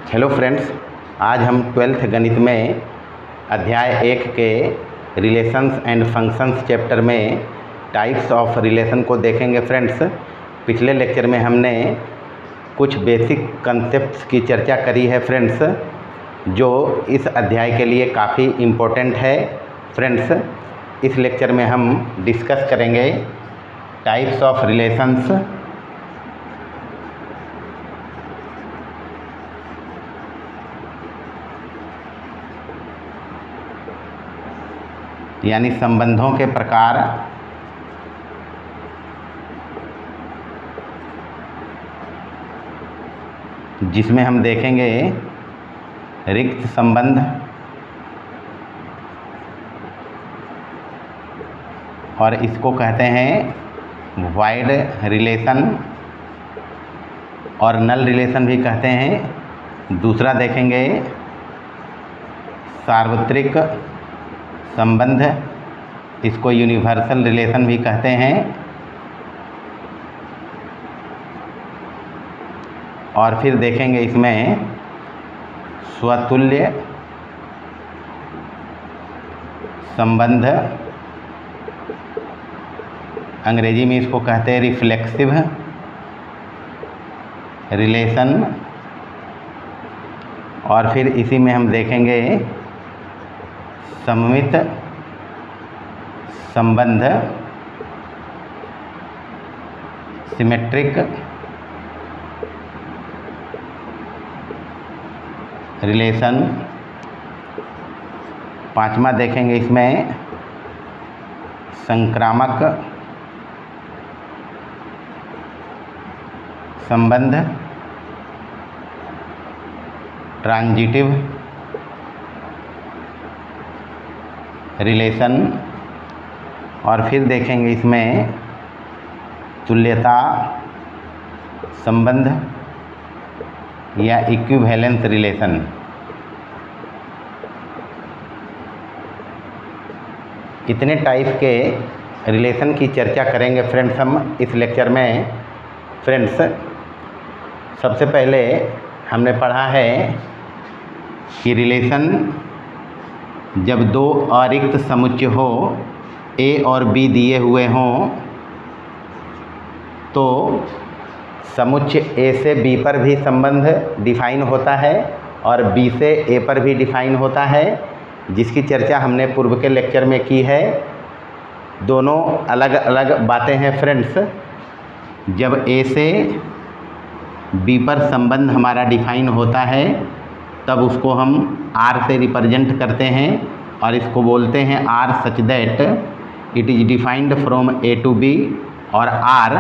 Hello friends, आज हम 12th गणित में अध्याय 1 के रिलेशंस एंड फंक्शंस चैप्टर में टाइप्स ऑफ रिलेशन को देखेंगे। फ्रेंड्स, पिछले लेक्चर में हमने कुछ बेसिक कंसेप्ट्स की चर्चा करी है फ्रेंड्स, जो इस अध्याय के लिए काफ़ी इम्पोर्टेंट है। फ्रेंड्स, इस लेक्चर में हम डिस्कस करेंगे टाइप्स ऑफ रिलेशंस, यानी संबंधों के प्रकार, जिसमें हम देखेंगे रिक्त संबंध और इसको कहते हैं वाइड रिलेशन और नल रिलेशन भी कहते हैं। दूसरा देखेंगे सार्वत्रिक संबंध, इसको यूनिवर्सल रिलेशन भी कहते हैं। और फिर देखेंगे इसमें स्वतुल्य संबंध, अंग्रेजी में इसको कहते हैं रिफ्लेक्सिव रिलेशन। और फिर इसी में हम देखेंगे सममित संबंध, सिमेट्रिक रिलेशन। पांचवा देखेंगे इसमें संक्रामक संबंध, ट्रांजिटिव रिलेशन। और फिर देखेंगे इसमें तुल्यता संबंध या इक्विवेलेंस रिलेशन। इतने टाइप के रिलेशन की चर्चा करेंगे फ्रेंड्स हम इस लेक्चर में। फ्रेंड्स, सबसे पहले हमने पढ़ा है कि रिलेशन जब दो अरिक्त समुच्चय हो, ए और बी दिए हुए हों, तो समुच्चय ए से बी पर भी संबंध डिफाइन होता है और बी से ए पर भी डिफाइन होता है, जिसकी चर्चा हमने पूर्व के लेक्चर में की है। दोनों अलग अलग बातें हैं फ्रेंड्स। जब ए से बी पर संबंध हमारा डिफाइन होता है, तब उसको हम आर से रिप्रेजेंट करते हैं और इसको बोलते हैं R such that it is defined from A to B, और R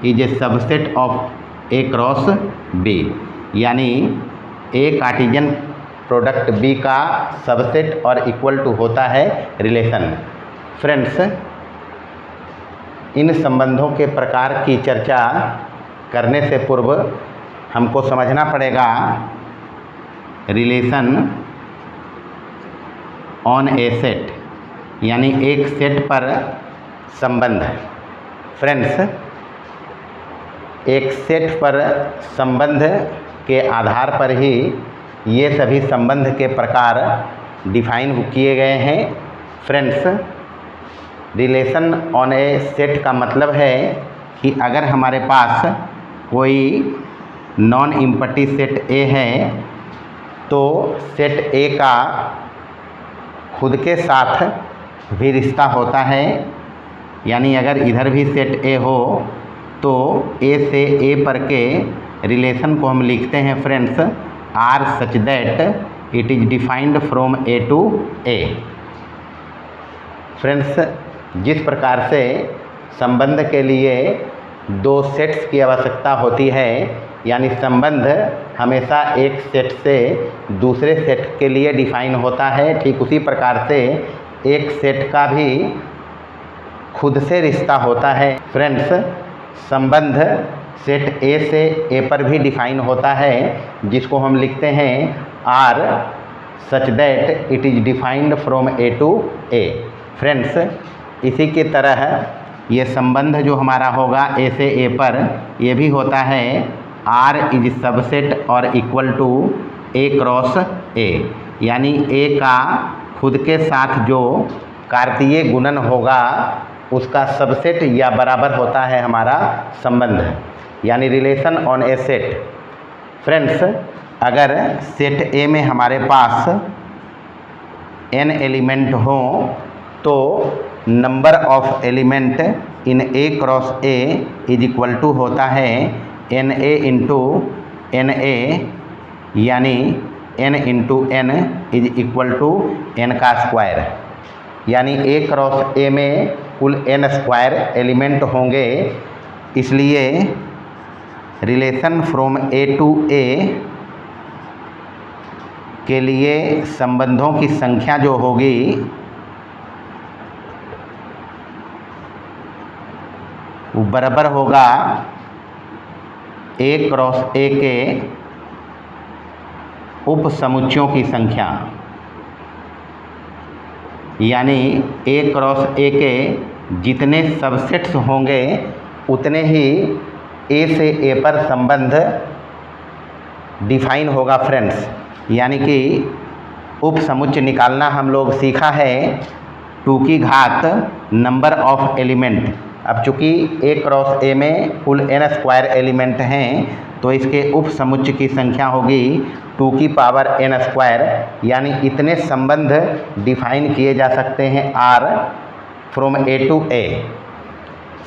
is a subset of A cross B, यानी ए कार्टेशियन प्रोडक्ट बी का सबसेट और इक्वल टू होता है रिलेशन। फ्रेंड्स, इन संबंधों के प्रकार की चर्चा करने से पूर्व हमको समझना पड़ेगा रिलेशन ऑन ए सेट, यानी एक सेट पर संबंध। फ्रेंड्स, एक सेट पर संबंध के आधार पर ही ये सभी संबंध के प्रकार डिफाइन किए गए हैं। Friends, relation on A set का मतलब है कि अगर हमारे पास कोई नॉन इम्पटी सेट ए है, तो सेट ए का खुद के साथ भी रिश्ता होता है, यानी अगर इधर भी सेट ए हो तो ए से ए पर के रिलेशन को हम लिखते हैं friends R such that it is defined from A to A. Friends, जिस प्रकार से संबंध के लिए दो सेट्स की आवश्यकता होती है, यानी संबंध हमेशा एक सेट से दूसरे सेट के लिए डिफाइन होता है, ठीक उसी प्रकार से एक सेट का भी खुद से रिश्ता होता है। फ्रेंड्स, संबंध सेट ए से ए पर भी डिफाइन होता है, जिसको हम लिखते हैं R such that it is defined from A to A. Friends, इसी की तरह ये संबंध जो हमारा होगा ए से ए पर, ये भी होता है आर इज सबसेट और equal to A cross A, यानी ए का खुद के साथ जो कार्तीय गुणन होगा उसका सबसेट या बराबर होता है हमारा संबंध, यानी relation on A set. Friends, अगर सेट ए में हमारे पास n एलिमेंट हों तो number of element in A cross A is equal to होता है n A into n A, यानी n into n is equal to n का स्क्वायर, यानी ए क्रॉस ए में कुल n स्क्वायर एलिमेंट होंगे। इसलिए रिलेशन फ्रॉम ए टू ए के लिए संबंधों की संख्या जो होगी वो बराबर होगा ए क्रॉस ए के उप समुच्चयों की संख्या, यानी ए क्रॉस ए के जितने सबसेट्स होंगे उतने ही ए से ए पर संबंध डिफाइन होगा। फ्रेंड्स, यानी कि उप समुच्चय निकालना हम लोग सीखा है 2 की घात नंबर ऑफ एलिमेंट। अब चूँकि ए क्रॉस ए में कुल n स्क्वायर एलिमेंट हैं तो इसके उप समुच्चय की संख्या होगी 2 की पावर n स्क्वायर, यानी इतने संबंध डिफाइन किए जा सकते हैं R फ्रॉम ए टू ए।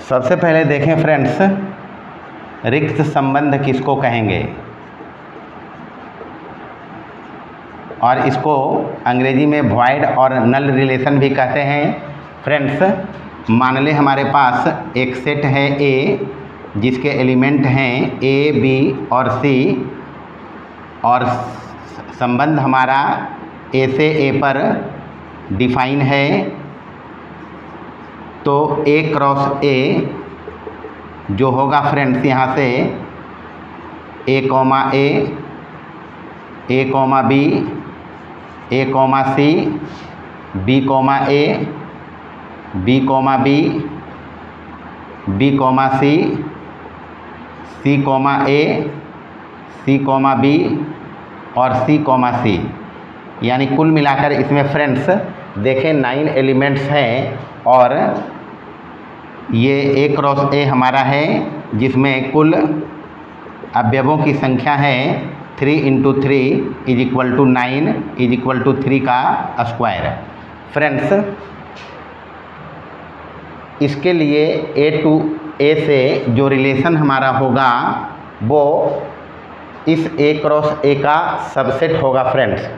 सबसे पहले देखें फ्रेंड्स, रिक्त संबंध किसको कहेंगे, और इसको अंग्रेजी में वॉइड और नल रिलेशन भी कहते हैं। फ्रेंड्स, मान लें हमारे पास एक सेट है ए जिसके एलिमेंट हैं ए बी और सी, और संबंध हमारा ए से ए पर डिफाइन है, तो ए क्रॉस ए जो होगा फ्रेंड्स यहाँ से A comma A, A comma B, A comma C, B comma A, B comma B, B comma C, C comma A, C comma B और सी कॉमा सी, यानी कुल मिलाकर इसमें फ्रेंड्स देखें 9 एलिमेंट्स हैं, और ये ए क्रॉस ए हमारा है जिसमें कुल अवयवों की संख्या है 3 into 3 is equal to 9 is equal to 3 का स्क्वायर। फ्रेंड्स, इसके लिए ए टू ए से जो रिलेशन हमारा होगा वो इस ए क्रॉस ए का सबसेट होगा। फ्रेंड्स,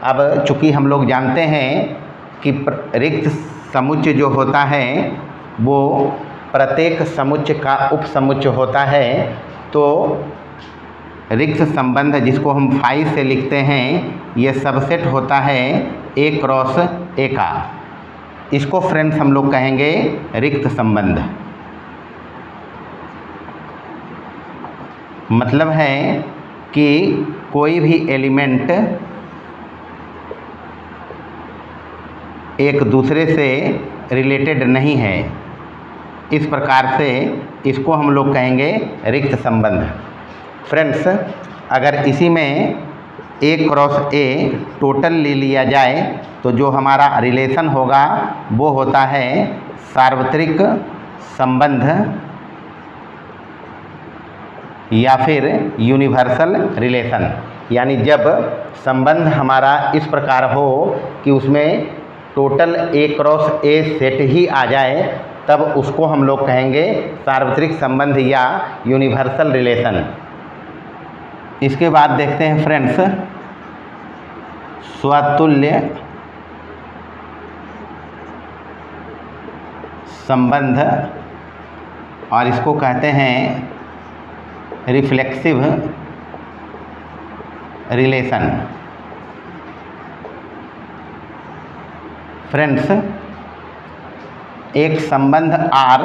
अब चूँकि हम लोग जानते हैं कि रिक्त समुच्चय जो होता है वो प्रत्येक समुच्चय का उप समुच्चय होता है, तो रिक्त संबंध जिसको हम फाई से लिखते हैं ये सबसेट होता है ए क्रॉस ए का। इसको फ्रेंड्स हम लोग कहेंगे रिक्त संबंध। मतलब है कि कोई भी एलिमेंट एक दूसरे से रिलेटेड नहीं है, इस प्रकार से इसको हम लोग कहेंगे रिक्त संबंध। फ्रेंड्स, अगर इसी में ए क्रॉस ए टोटल ले लिया जाए तो जो हमारा रिलेशन होगा वो होता है सार्वत्रिक संबंध या फिर यूनिवर्सल रिलेशन। यानी जब संबंध हमारा इस प्रकार हो कि उसमें total A cross A set ही आ जाए तब उसको हम लोग कहेंगे सार्वत्रिक संबंध या यूनिवर्सल रिलेशन। इसके बाद देखते हैं फ्रेंड्स स्वतुल्य संबंध, और इसको कहते हैं रिफ्लेक्सिव रिलेशन। फ्रेंड्स, एक संबंध R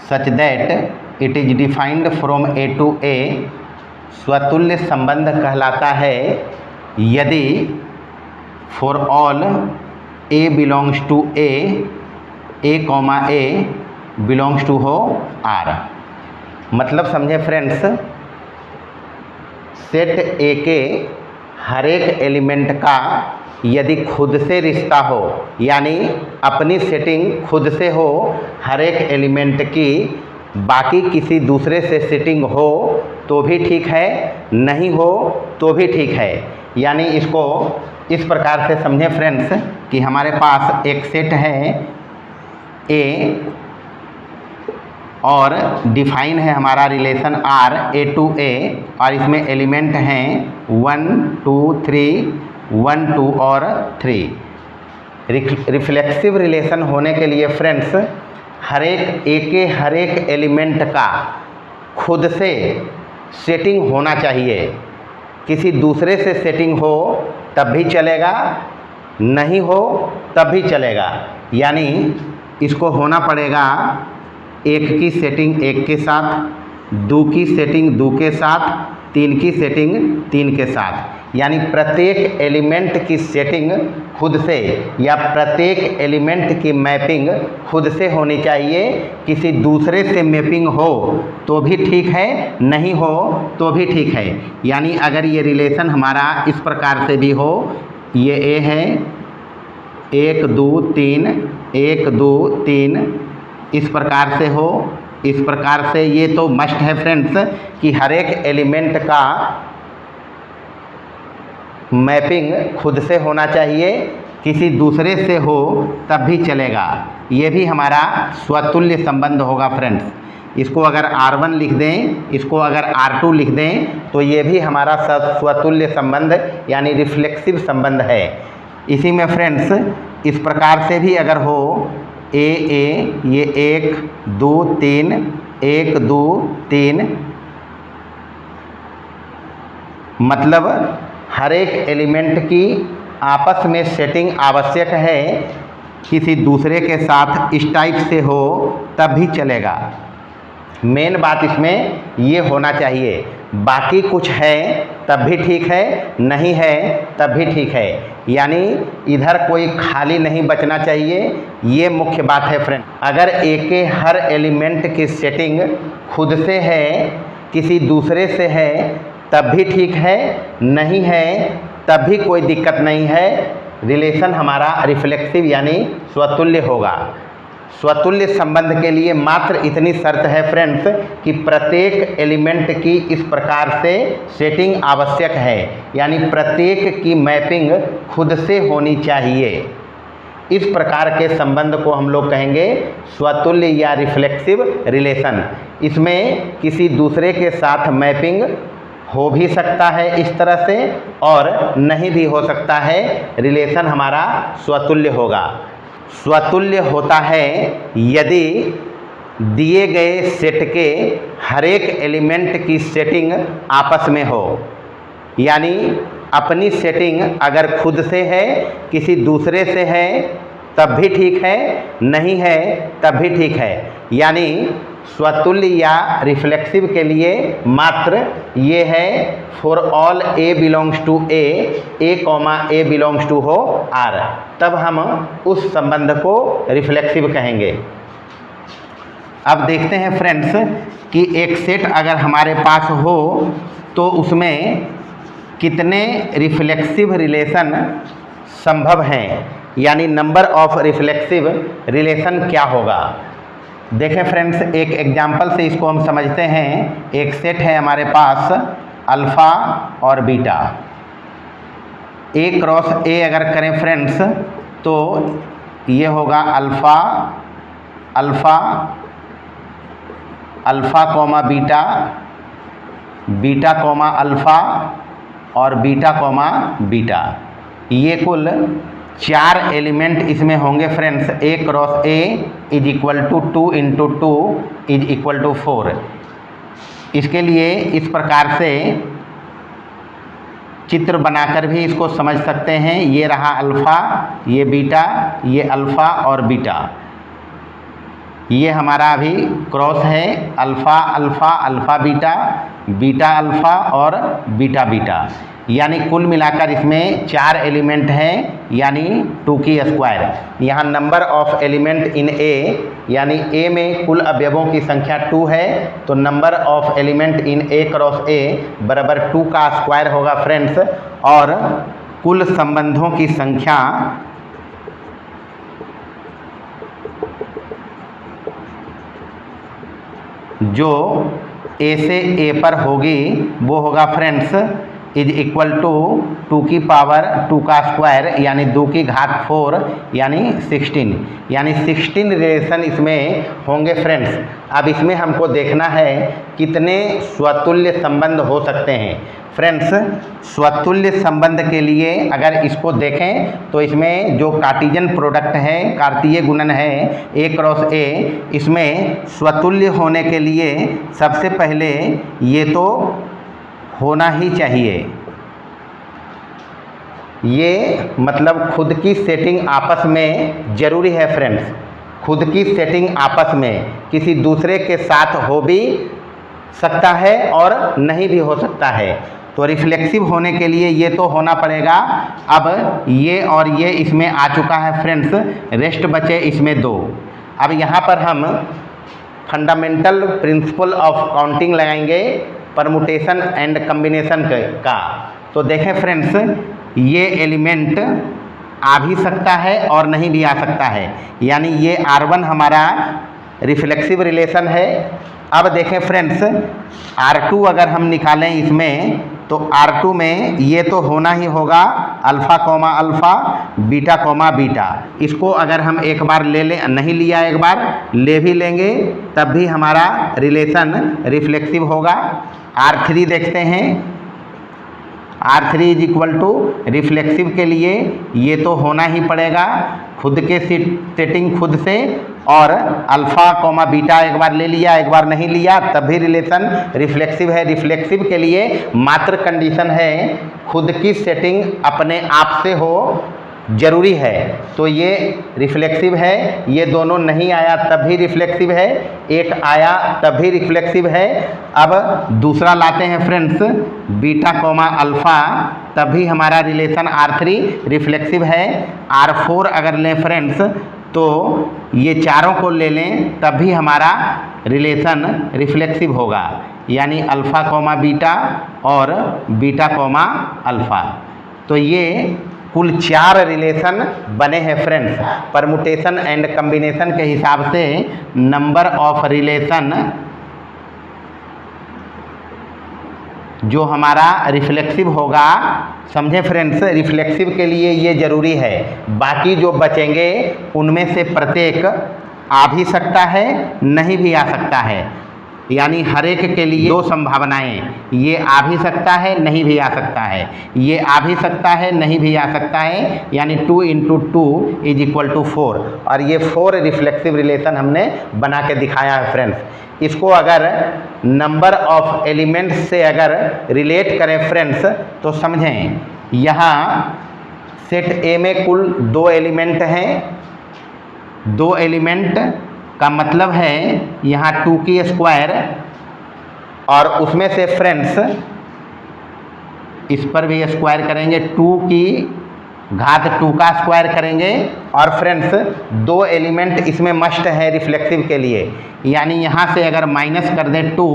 such that it is defined from A to A स्वतुल्य संबंध कहलाता है यदि for all A belongs to A comma A belongs to हो R। मतलब समझे फ्रेंड्स, सेट ए के हर एक एलिमेंट का यदि खुद से रिश्ता हो, यानी अपनी सेटिंग खुद से हो, हर एक एलिमेंट की बाकी किसी दूसरे से सेटिंग हो तो भी ठीक है, नहीं हो तो भी ठीक है। यानी इसको इस प्रकार से समझें फ्रेंड्स कि हमारे पास एक सेट है ए और डिफाइन है हमारा रिलेशन आर ए टू ए, और इसमें एलिमेंट हैं 1 2 3 1 2 और 3। रिफ्लेक्सिव रिलेशन होने के लिए फ्रेंड्स हर एक एलिमेंट का खुद से सेटिंग होना चाहिए। किसी दूसरे से सेटिंग हो तब भी चलेगा, नहीं हो तब भी चलेगा। यानी इसको होना पड़ेगा एक की सेटिंग एक के साथ, दो की सेटिंग दो के साथ, तीन की सेटिंग तीन के साथ। यानी प्रत्येक एलिमेंट की सेटिंग खुद से या प्रत्येक एलिमेंट की मैपिंग खुद से होनी चाहिए। किसी दूसरे से मैपिंग हो तो भी ठीक है, नहीं हो तो भी ठीक है। यानी अगर ये रिलेशन हमारा इस प्रकार से भी हो, ये ए है 1 2 3 1 2 3, इस प्रकार से हो, इस प्रकार से, ये तो मस्ट है फ्रेंड्स कि हर एक एलिमेंट का मैपिंग खुद से होना चाहिए। किसी दूसरे से हो तब भी चलेगा। ये भी हमारा स्वतुल्य संबंध होगा फ्रेंड्स। इसको अगर R1 लिख दें, इसको अगर R2 लिख दें तो ये भी हमारा स्वतुल्य संबंध यानी रिफ्लेक्सिव संबंध है। इसी में फ्रेंड्स इस प्रकार से भी अगर हो ए ये 1 2 3 1 2 3, मतलब हर एक एलिमेंट की आपस में सेटिंग आवश्यक है। किसी दूसरे के साथ इस टाइप से हो तब भी चलेगा। मेन बात इसमें ये होना चाहिए। बाकी कुछ है तब भी ठीक है, नहीं है तब भी ठीक है। यानी इधर कोई खाली नहीं बचना चाहिए, ये मुख्य बात है फ्रेंड। अगर एक के हर एलिमेंट की सेटिंग खुद से है, किसी दूसरे से है तब भी ठीक है, नहीं है तब भी कोई दिक्कत नहीं है। रिलेशन हमारा रिफ्लेक्सिव यानी स्वतुल्य होगा। स्वतुल्य संबंध के लिए मात्र इतनी शर्त है फ्रेंड्स कि प्रत्येक एलिमेंट की इस प्रकार से सेटिंग आवश्यक है, यानी प्रत्येक की मैपिंग खुद से होनी चाहिए। इस प्रकार के संबंध को हम लोग कहेंगे स्वतुल्य या रिफ्लेक्सिव रिलेशन। इसमें किसी दूसरे के साथ मैपिंग हो भी सकता है इस तरह से, और नहीं भी हो सकता है। रिलेशन हमारा स्वतुल्य होगा। स्वतुल्य होता है यदि दिए गए सेट के हर एक एलिमेंट की सेटिंग आपस में हो। यानी अपनी सेटिंग अगर खुद से है, किसी दूसरे से है तब भी ठीक है, नहीं है तब भी ठीक है। यानी स्वतुल्य या रिफ्लेक्सिव के लिए मात्र ये है for all A belongs to A comma A belongs to हो आर, तब हम उस संबंध को रिफ्लेक्सिव कहेंगे। अब देखते हैं फ्रेंड्स कि एक सेट अगर हमारे पास हो तो उसमें कितने रिफ्लेक्सिव रिलेशन संभव हैं, यानी नंबर ऑफ रिफ्लेक्सिव रिलेशन क्या होगा। देखें फ्रेंड्स, एक एग्जाम्पल से इसको हम समझते हैं। एक सेट है हमारे पास अल्फ़ा और बीटा। ए क्रॉस ए अगर करें फ्रेंड्स तो ये होगा alpha alpha alpha comma beta, beta comma alpha और बीटा कॉमा बीटा। ये कुल 4 एलिमेंट इसमें होंगे friends. A cross A is equal to 2 into 2 is equal to 4। इसके लिए इस प्रकार से चित्र बनाकर भी इसको समझ सकते हैं। ये रहा अल्फ़ा, ये बीटा, ये अल्फ़ा और बीटा। ये हमारा अभी क्रॉस है alpha alpha alpha beta, beta alpha और बीटा बीटा। यानी कुल मिलाकर इसमें 4 एलिमेंट हैं, यानी 2 की स्क्वायर। यहाँ नंबर ऑफ एलिमेंट इन ए, यानी ए में कुल अवयवों की संख्या 2 है, तो number of element in A cross ए बराबर 2 का स्क्वायर होगा फ्रेंड्स। और कुल संबंधों की संख्या जो ए से ए पर होगी वो होगा फ्रेंड्स इज इक्वल टू 2 की पावर 2 का स्क्वायर यानी 2 की घात 4 यानी 16 यानी 16 रिलेशन इसमें होंगे फ्रेंड्स। अब इसमें हमको देखना है कितने स्वतुल्य संबंध हो सकते हैं फ्रेंड्स। स्वतुल्य संबंध के लिए अगर इसको देखें तो इसमें जो कार्टेशियन प्रोडक्ट है, कार्तीय गुणन है ए क्रॉस ए, इसमें स्वतुल्य होने के लिए सबसे पहले ये तो होना ही चाहिए। ये मतलब खुद की सेटिंग आपस में ज़रूरी है फ्रेंड्स। खुद की सेटिंग आपस में किसी दूसरे के साथ हो भी सकता है और नहीं भी हो सकता है। तो रिफ्लेक्सिव होने के लिए ये तो होना पड़ेगा। अब ये और ये इसमें आ चुका है फ्रेंड्स, रेस्ट बचे इसमें 2। अब यहाँ पर हम फंडामेंटल प्रिंसिपल ऑफ काउंटिंग लगाएंगे परमुटेशन एंड कम्बिनेशन का। तो देखें फ्रेंड्स, ये एलिमेंट आ भी सकता है और नहीं भी आ सकता है, यानी ये R1 हमारा रिफ्लेक्सिव रिलेशन है। अब देखें फ्रेंड्स, R2 अगर हम निकालें इसमें तो R2 में ये तो होना ही होगा alpha comma alpha, beta comma beta. इसको अगर हम एक बार ले लें, नहीं लिया एक बार ले भी लेंगे तब भी हमारा रिलेशन रिफ्लेक्सिव होगा। R3 देखते हैं, R3 is equal to reflexive के लिए ये तो होना ही पड़ेगा खुद के सेटिंग खुद से, और अल्फ़ा कॉमा बीटा एक बार ले लिया एक बार नहीं लिया तब भी रिलेशन रिफ्लेक्सिव है। रिफ्लेक्सिव के लिए मात्र कंडीशन है खुद की सेटिंग अपने आप से हो, जरूरी है। तो ये रिफ्लेक्सिव है, ये दोनों नहीं आया तब भी रिफ्लेक्सिव है, एक आया तब भी रिफ्लेक्सिव है। अब दूसरा लाते हैं फ्रेंड्स, बीटा कॉमा अल्फ़ा, तब भी हमारा रिलेशन R3 रिफ्लेक्सिव है। R4 अगर लें फ्रेंड्स तो ये चारों को ले लें तब भी हमारा रिलेशन रिफ्लेक्सिव होगा, यानी अल्फ़ा कॉमा बीटा और बीटा कॉमा अल्फ़ा। तो ये कुल 4 रिलेशन बने हैं फ्रेंड्स। परमुटेशन एंड कम्बिनेशन के हिसाब से नंबर ऑफ रिलेशन जो हमारा रिफ्लेक्सिव होगा, समझे फ्रेंड्स, रिफ्लेक्सिव के लिए ये ज़रूरी है। बाकी जो बचेंगे उनमें से प्रत्येक आ भी सकता है नहीं भी आ सकता है, यानी हर एक के लिए 2 संभावनाएं, ये आ भी सकता है नहीं भी आ सकता है, ये आ भी सकता है नहीं भी आ सकता है, यानी 2 × 2 इज इक्वल टू 4। और ये 4 रिफ्लेक्सिव रिलेशन हमने बना के दिखाया है फ्रेंड्स। इसको अगर नंबर ऑफ एलिमेंट्स से अगर रिलेट करें फ्रेंड्स तो समझें, यहाँ सेट ए में कुल 2 एलिमेंट हैं। 2 एलिमेंट का मतलब है यहाँ 2 की स्क्वायर, और उसमें से फ्रेंड्स इस पर भी स्क्वायर करेंगे, 2 की घात 2 का स्क्वायर करेंगे। और फ्रेंड्स 2 एलिमेंट इसमें मस्ट है रिफ्लेक्सिव के लिए, यानी यहाँ से अगर माइनस कर दें 2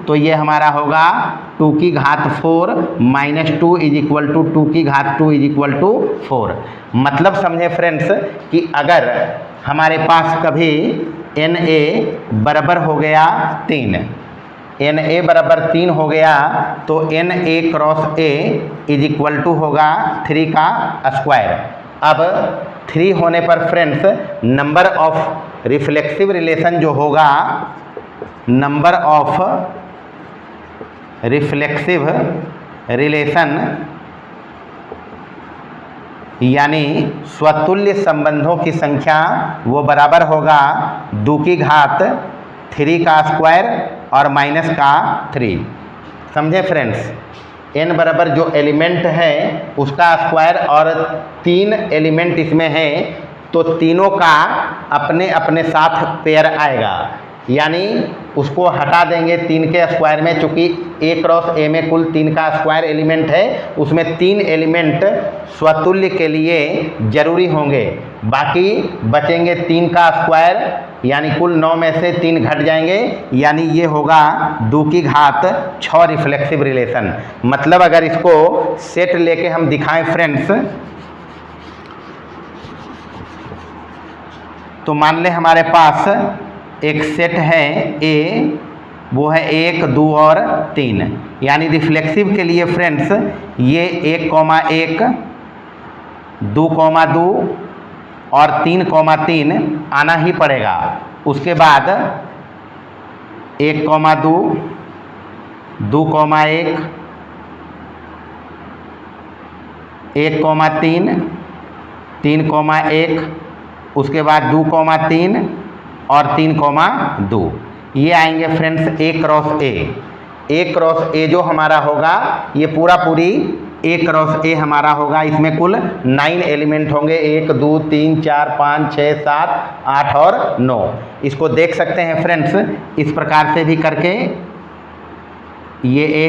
तो ये हमारा होगा 2 की घात 4 माइनस 2 इज इक्वल टू 2 की घात 2 इज इक्वल टू 4। मतलब समझे फ्रेंड्स कि अगर हमारे पास कभी Na बराबर हो गया 3, Na बराबर 3 हो गया तो Na cross A is equal to होगा 3 का स्क्वायर। अब 3 होने पर friends number of reflexive relation जो होगा, नंबर ऑफ रिफ्लेक्सिव रिलेशन यानी स्वतुल्य संबंधों की संख्या वो बराबर होगा 2 की घात 3 का स्क्वायर और माइनस का 3। समझे फ्रेंड्स, n बराबर जो एलिमेंट है उसका स्क्वायर, और 3 एलिमेंट इसमें हैं तो तीनों का अपने अपने साथ पेयर आएगा, यानी उसको हटा देंगे 3 के स्क्वायर में। चूँकि A क्रॉस A में कुल 3 का स्क्वायर एलिमेंट है, उसमें 3 एलिमेंट स्वतुल्य के लिए जरूरी होंगे। बाकी बचेंगे 3 का स्क्वायर यानी कुल 9 में से 3 घट जाएंगे, यानी ये होगा 2 की घात 6 रिफ्लेक्सिव रिलेशन। मतलब अगर इसको सेट लेके हम दिखाएं फ्रेंड्स, तो मान ले हमारे पास एक सेट है ए, वो है 1, 2 और 3, यानी रिफ्लेक्सिव के लिए फ्रेंड्स ये 1,1, 2,2 और 3,3 आना ही पड़ेगा। उसके बाद 1,2, 2,1, 1,3, 3,1, उसके बाद 2,3 और 3,2, ये आएंगे friends A cross A. A cross ए जो हमारा होगा ये पूरी ए क्रॉस ए हमारा होगा। इसमें कुल 9 एलिमेंट होंगे, 1, 2, 3, 4, 5, 6, 7, 8 और 9। इसको देख सकते हैं फ्रेंड्स इस प्रकार से भी करके, ये ए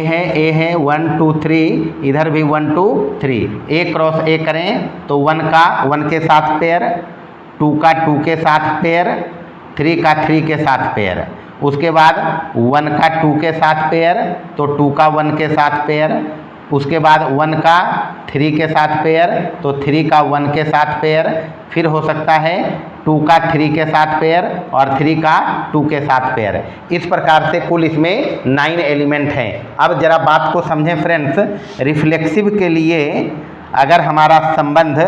है 1, 2, 3, इधर भी 1, 2, 3, ए क्रॉस ए करें तो 1 का 1 के साथ पेयर, 2 का 2 के साथ पेयर, 3 का 3 के साथ पेयर, उसके बाद 1 का 2 के साथ पेयर तो 2 का 1 के साथ पेयर, उसके बाद 1 का 3 के साथ पेयर तो 3 का 1 के साथ पेयर, फिर हो सकता है 2 का 3 के साथ पेयर और 3 का 2 के साथ पेयर। इस प्रकार से कुल इसमें 9 एलिमेंट हैं। अब जरा बात को समझें फ्रेंड्स, रिफ्लेक्सिव के लिए अगर हमारा संबंध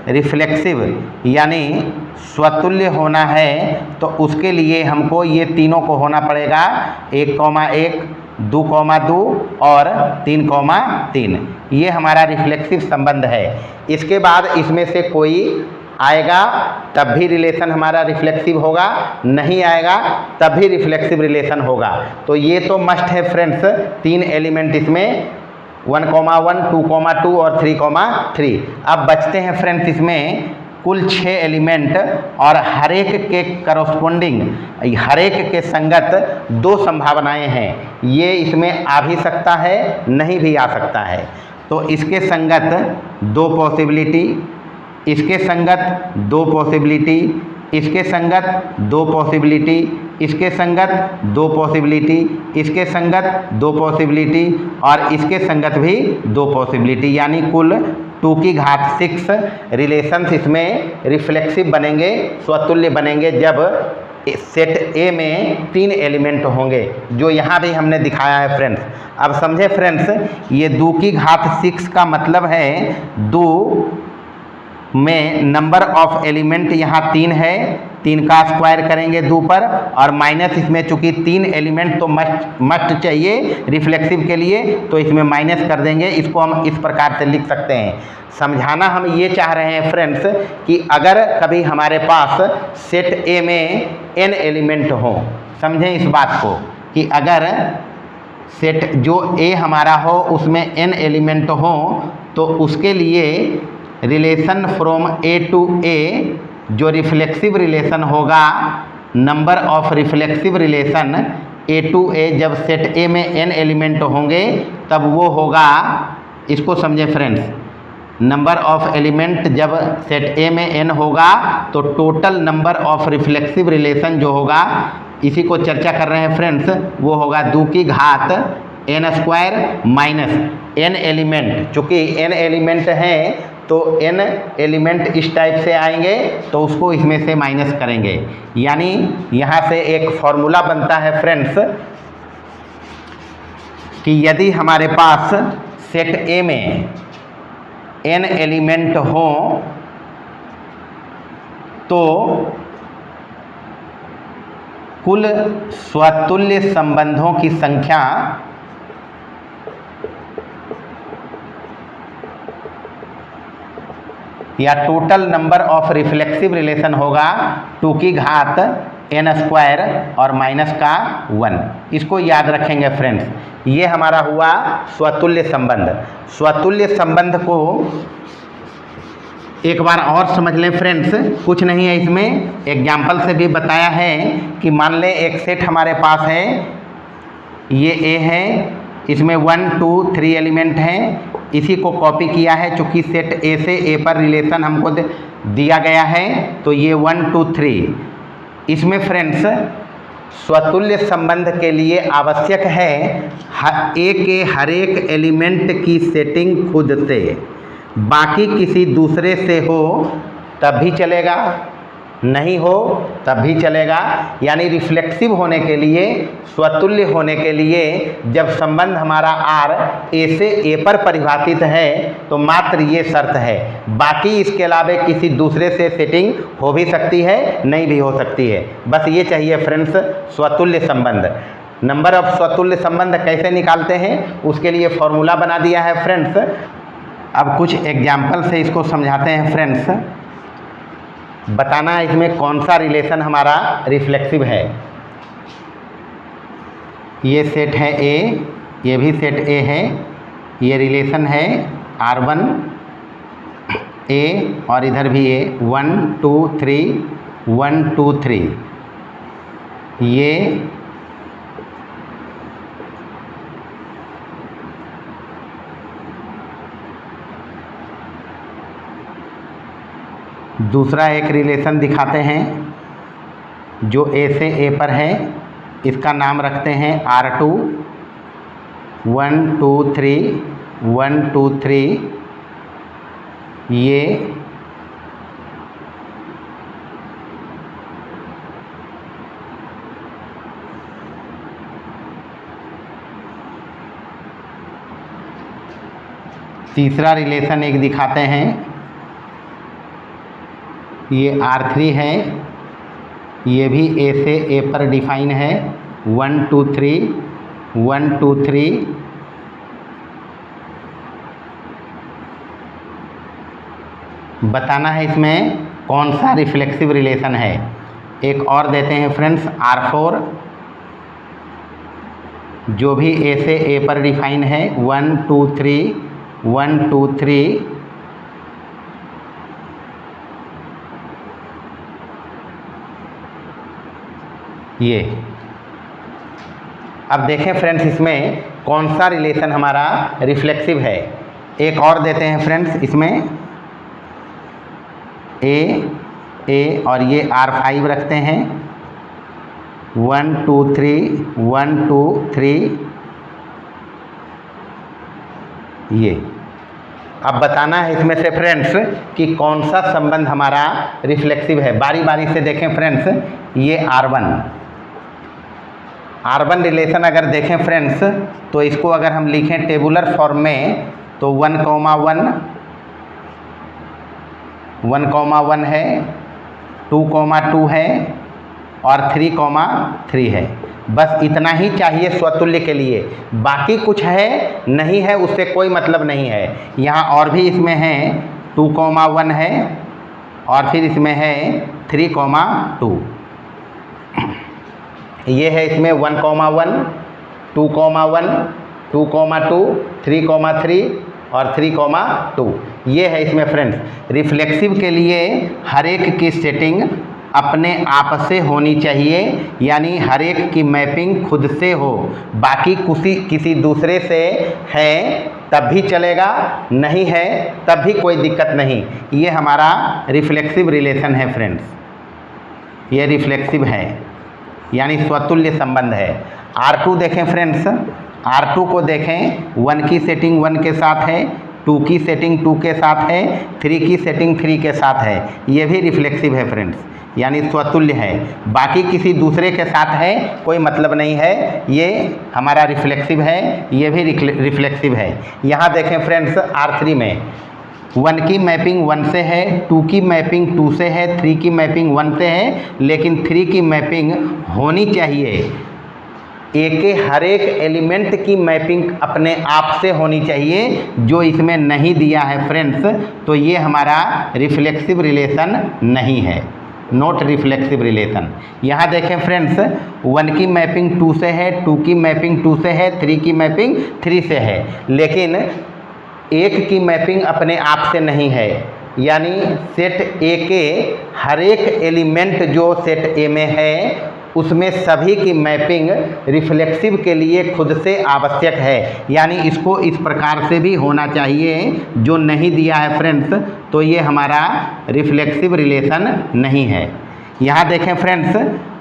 रिफ्लेक्सिव यानी स्वतुल्य होना है तो उसके लिए हमको ये तीनों को होना पड़ेगा, 1,1, 2,2 और 3,3। ये हमारा रिफ्लेक्सिव संबंध है। इसके बाद इसमें से कोई आएगा तब भी रिलेशन हमारा रिफ्लेक्सिव होगा, नहीं आएगा तब भी रिफ्लेक्सिव रिलेशन होगा। तो ये तो मस्ट है फ्रेंड्स, 3 एलिमेंट इसमें 1,1, 2,2 और 3,3। अब बचते हैं फ्रेंड्स इसमें कुल 6 एलिमेंट और हर एक के करस्पॉन्डिंग, हर एक के संगत 2 संभावनाएं हैं। ये इसमें आ भी सकता है, नहीं भी आ सकता है। तो इसके संगत 2 पॉसिबिलिटी, इसके संगत 2 पॉसिबिलिटी, इसके संगत 2 पॉसिबिलिटी, इसके संगत 2 पॉसिबिलिटी, इसके संगत 2 पॉसिबिलिटी और इसके संगत भी 2 पॉसिबिलिटी, यानी कुल 2 की घात 6 रिलेशंस इसमें रिफ्लेक्सिव बनेंगे, स्वतुल्य बनेंगे जब सेट ए में 3 एलिमेंट होंगे, जो यहाँ भी हमने दिखाया है फ्रेंड्स। अब समझे फ्रेंड्स, ये 2 की घात 6 का मतलब है 2 में नंबर ऑफ एलिमेंट यहाँ 3 है, 3 का स्क्वायर करेंगे 2 पर और माइनस इसमें चूंकि 3 एलिमेंट तो मस्ट चाहिए रिफ्लेक्सिव के लिए, तो इसमें माइनस कर देंगे। इसको हम इस प्रकार से लिख सकते हैं। समझाना हम ये चाह रहे हैं फ्रेंड्स कि अगर कभी हमारे पास सेट ए में n एलिमेंट हो, समझें इस बात को कि अगर सेट जो ए हमारा हो उसमें n एलिमेंट हो तो उसके लिए relation from A to A जो रिफ्लेक्सिव रिलेशन होगा, number of reflexive relation A to A, जब सेट ए में n एलिमेंट होंगे तब वो होगा, इसको समझे फ्रेंड्स, नंबर ऑफ एलिमेंट जब सेट ए में n होगा तो total number of reflexive relation जो होगा, इसी को चर्चा कर रहे हैं फ्रेंड्स, वो होगा 2 की घात n square minus n element. चूँकि n एलिमेंट हैं तो n एलिमेंट इस टाइप से आएंगे तो उसको इसमें से माइनस करेंगे, यानी यहाँ से एक फॉर्मूला बनता है फ्रेंड्स कि यदि हमारे पास सेट ए में n एलिमेंट हो तो कुल स्वतुल्य संबंधों की संख्या या total number of reflexive relation होगा 2 की घात n स्क्वायर और माइनस का 1। इसको याद रखेंगे फ्रेंड्स। ये हमारा हुआ स्वतुल्य संबंध। स्वतुल्य संबंध को एक बार और समझ लें फ्रेंड्स, कुछ नहीं है इसमें, एग्जाम्पल से भी बताया है कि मान लें एक सेट हमारे पास है, ये ए है, इसमें 1, 2, 3 एलिमेंट हैं। इसी को कॉपी किया है, चूँकि सेट ए से ए पर रिलेशन हमको दिया गया है तो ये 1, 2, 3 इसमें फ्रेंड्स स्वतुल्य संबंध के लिए आवश्यक है ए के हर एक एलिमेंट की सेटिंग खुद से, बाकी किसी दूसरे से हो तब भी चलेगा, नहीं हो तब भी चलेगा। यानी रिफ्लेक्सिव होने के लिए, स्वतुल्य होने के लिए जब संबंध हमारा आर ए से ए पर परिभाषित है तो मात्र ये शर्त है, बाकी इसके अलावा किसी दूसरे से सेटिंग हो भी सकती है, नहीं भी हो सकती है। बस ये चाहिए फ्रेंड्स स्वतुल्य संबंध। नंबर ऑफ स्वतुल्य संबंध कैसे निकालते हैं उसके लिए फॉर्मूला बना दिया है फ्रेंड्स। अब कुछ एग्जाम्पल से इसको समझाते हैं फ्रेंड्स। बताना है इसमें कौन सा रिलेशन हमारा रिफ्लेक्सिव है। ये सेट है ए, ये भी सेट ए है, ये रिलेशन है R1 ए और इधर भी ए 1 2 3 1 2 3। ये दूसरा एक रिलेशन दिखाते हैं जो ए से ए पर है, इसका नाम रखते हैं R2 1 2 3 1 2 3। ये तीसरा रिलेशन एक दिखाते हैं, ये R3 है, ये भी ए से ए पर डिफाइन है 1 2 3 1 2 3। बताना है इसमें कौन सा रिफ्लेक्सिव रिलेशन है। एक और देते हैं फ्रेंड्स R4, जो भी ए से ए पर डिफाइन है 1 2 3 1 2 3। ये अब देखें फ्रेंड्स इसमें कौन सा रिलेशन हमारा रिफ्लेक्सिव है। एक और देते हैं फ्रेंड्स इसमें ए और ये R5 रखते हैं 1 2 3 1 2 3। ये अब बताना है इसमें से फ्रेंड्स कि कौन सा संबंध हमारा रिफ्लेक्सिव है। बारी बारी से देखें फ्रेंड्स। ये R1 रिलेशन अगर देखें फ्रेंड्स तो इसको अगर हम लिखें टेबुलर फॉर्म में तो 1 1 है, 2 2 है और 3 3 है। बस इतना ही चाहिए स्वतुल्य के लिए, बाकी कुछ है नहीं है उससे कोई मतलब नहीं है। यहाँ और भी इसमें है 2 1 है और फिर इसमें है 3 2। ये है इसमें 1 1 2 1 2 2 3 3 और 3 2। ये है इसमें फ्रेंड्स रिफ्लेक्सिव के लिए हर एक की सेटिंग अपने आप से होनी चाहिए, यानी हर एक की मैपिंग खुद से हो, बाकी किसी दूसरे से है तब भी चलेगा, नहीं है तब भी कोई दिक्कत नहीं। ये हमारा रिफ्लेक्सिव रिलेशन है फ्रेंड्स, ये रिफ्लेक्सिव है यानी स्वतुल्य संबंध है। R2 देखें फ्रेंड्स, R2 को देखें 1 की सेटिंग 1 के साथ है, 2 की सेटिंग 2 के साथ है, 3 की सेटिंग 3 के साथ है। ये भी रिफ्लेक्सिव है फ्रेंड्स, यानी स्वतुल्य है, बाकी किसी दूसरे के साथ है कोई मतलब नहीं है। ये हमारा रिफ्लेक्सिव है, ये भी रिफ्लेक्सिव है। यहाँ देखें फ्रेंड्स R3 में 1 की मैपिंग 1 से है, 2 की मैपिंग 2 से है, 3 की मैपिंग 1 से है, लेकिन 3 की मैपिंग होनी चाहिए। ए के हर एक एलिमेंट की मैपिंग अपने आप से होनी चाहिए, जो इसमें नहीं दिया है फ्रेंड्स, तो ये हमारा रिफ्लेक्सिव रिलेशन नहीं है, नॉट रिफ्लेक्सिव रिलेशन। यहाँ देखें फ्रेंड्स 1 की मैपिंग 2 से है, 2 की मैपिंग 2 से है, 3 की मैपिंग 3 से है, लेकिन 1 की मैपिंग अपने आप से नहीं है, यानी सेट ए के हर एक एलिमेंट जो सेट ए में है उसमें सभी की मैपिंग रिफ्लेक्सिव के लिए खुद से आवश्यक है, यानी इसको इस प्रकार से भी होना चाहिए जो नहीं दिया है फ्रेंड्स, तो ये हमारा रिफ्लेक्सिव रिलेशन नहीं है। यहाँ देखें फ्रेंड्स,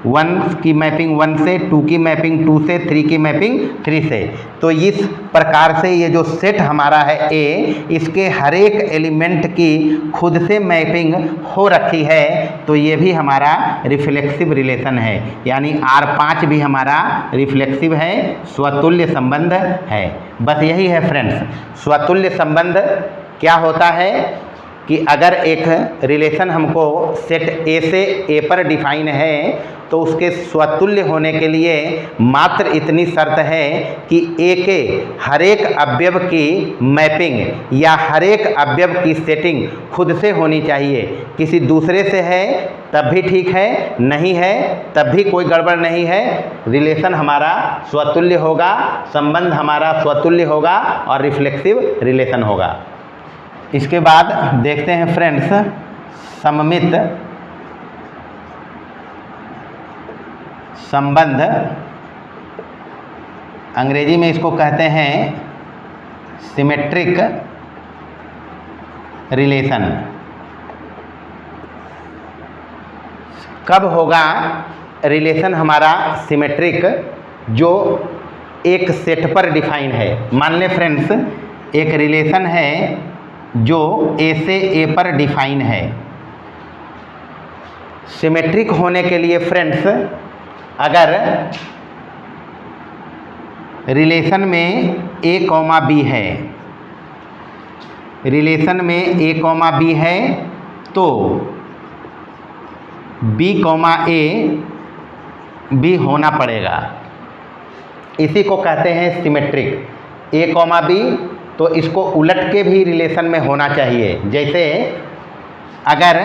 1 की मैपिंग 1 से, 2 की मैपिंग 2 से, 3 की मैपिंग 3 से। तो इस प्रकार से ये जो सेट हमारा है ए, इसके हर एक एलिमेंट की खुद से मैपिंग हो रखी है, तो ये भी हमारा रिफ्लेक्सिव रिलेशन है, यानी R5 भी हमारा रिफ्लेक्सिव है, स्वतुल्य संबंध है। बस यही है फ्रेंड्स। स्वतुल्य संबंध क्या होता है कि अगर एक रिलेशन हमको सेट ए से ए पर डिफाइन है, तो उसके स्वतुल्य होने के लिए मात्र इतनी शर्त है कि ए के हर एक अवयव की मैपिंग या हर एक अवयव की सेटिंग खुद से होनी चाहिए। किसी दूसरे से है तब भी ठीक है, नहीं है तब भी कोई गड़बड़ नहीं है, रिलेशन हमारा स्वतुल्य होगा, संबंध हमारा स्वतुल्य होगा और रिफ्लेक्सिव रिलेशन होगा। इसके बाद देखते हैं फ्रेंड्स, सममित संबंध, अंग्रेजी में इसको कहते हैं सिमेट्रिक रिलेशन। कब होगा रिलेशन हमारा सिमेट्रिक? जो एक सेट पर डिफाइन है। मान लें फ्रेंड्स, एक रिलेशन है जो ए से ए पर डिफाइन है। सिमेट्रिक होने के लिए फ्रेंड्स, अगर रिलेशन में ए कॉमा बी है, रिलेशन में ए कॉमा बी है, तो बी कॉमा ए भी होना पड़ेगा। इसी को कहते हैं सिमेट्रिक। ए कॉमा बी, तो इसको उलट के भी रिलेशन में होना चाहिए। जैसे अगर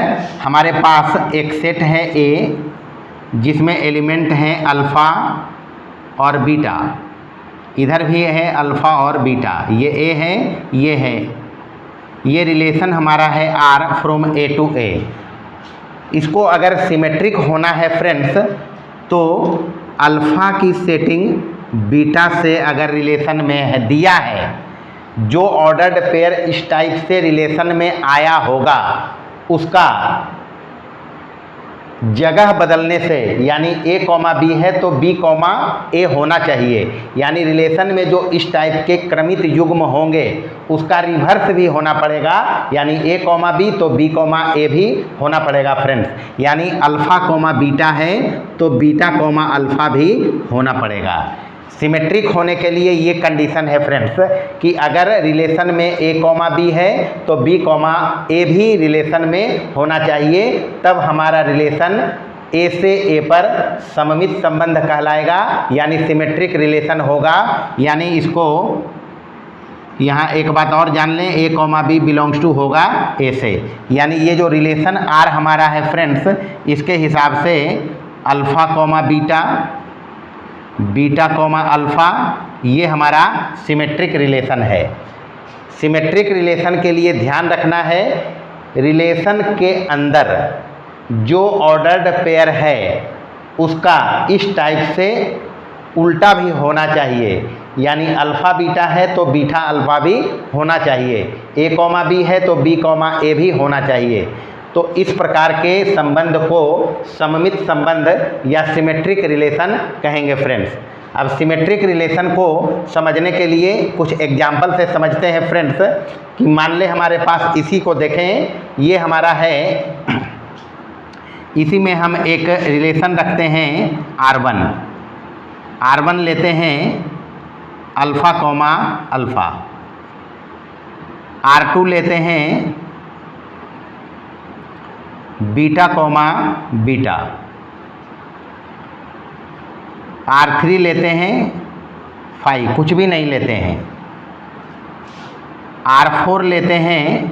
हमारे पास एक सेट है ए, जिसमें एलिमेंट हैं अल्फ़ा और बीटा, इधर भी है अल्फ़ा और बीटा, ये ए है, ये है, ये रिलेशन हमारा है आर फ्रॉम ए टू ए। इसको अगर सिमेट्रिक होना है फ्रेंड्स, तो अल्फ़ा की सेटिंग बीटा से अगर रिलेशन में है, दिया है, जो ऑर्डर्ड पेयर इस टाइप से रिलेशन में आया होगा, उसका जगह बदलने से, यानी ए कॉमा बी है तो बी कॉमा ए होना चाहिए, यानी रिलेशन में जो इस टाइप के क्रमित युग्म होंगे उसका रिवर्स भी होना पड़ेगा, यानी ए कॉमा बी तो बी कॉमा ए भी होना पड़ेगा फ्रेंड्स। यानी अल्फ़ा कॉमा बीटा है तो बीटा कॉमा अल्फ़ा भी होना पड़ेगा। सिमेट्रिक होने के लिए ये कंडीशन है फ्रेंड्स कि अगर रिलेशन में ए कॉमा बी है तो बी कॉमा ए भी रिलेशन में होना चाहिए, तब हमारा रिलेशन ए से ए पर सममित संबंध कहलाएगा, यानी सिमेट्रिक रिलेशन होगा। यानी इसको यहाँ एक बात और जान लें, ए कॉमा बी बिलोंग्स टू होगा ए से, यानी ये जो रिलेशन आर हमारा है फ्रेंड्स, इसके हिसाब से alpha comma beta, beta comma alpha, ये हमारा सिमेट्रिक रिलेशन है। सिमेट्रिक रिलेशन के लिए ध्यान रखना है, रिलेशन के अंदर जो ऑर्डर्ड पेयर है उसका इस टाइप से उल्टा भी होना चाहिए, यानी अल्फ़ा बीटा है तो बीटा अल्फ़ा भी होना चाहिए, ए कॉमा बी है तो बी कॉमा ए भी होना चाहिए। तो इस प्रकार के संबंध को सममित संबंध या सिमेट्रिक रिलेशन कहेंगे फ्रेंड्स। अब सिमेट्रिक रिलेशन को समझने के लिए कुछ एग्जाम्पल से समझते हैं फ्रेंड्स, कि मान ले हमारे पास इसी को देखें, ये हमारा है, इसी में हम एक रिलेशन रखते हैं R1, R1 लेते हैं अल्फ़ा कॉमा अल्फ़ा, R2 लेते हैं बीटा कॉमा बीटा, R3 लेते हैं 5, कुछ भी नहीं लेते हैं, R4 लेते हैं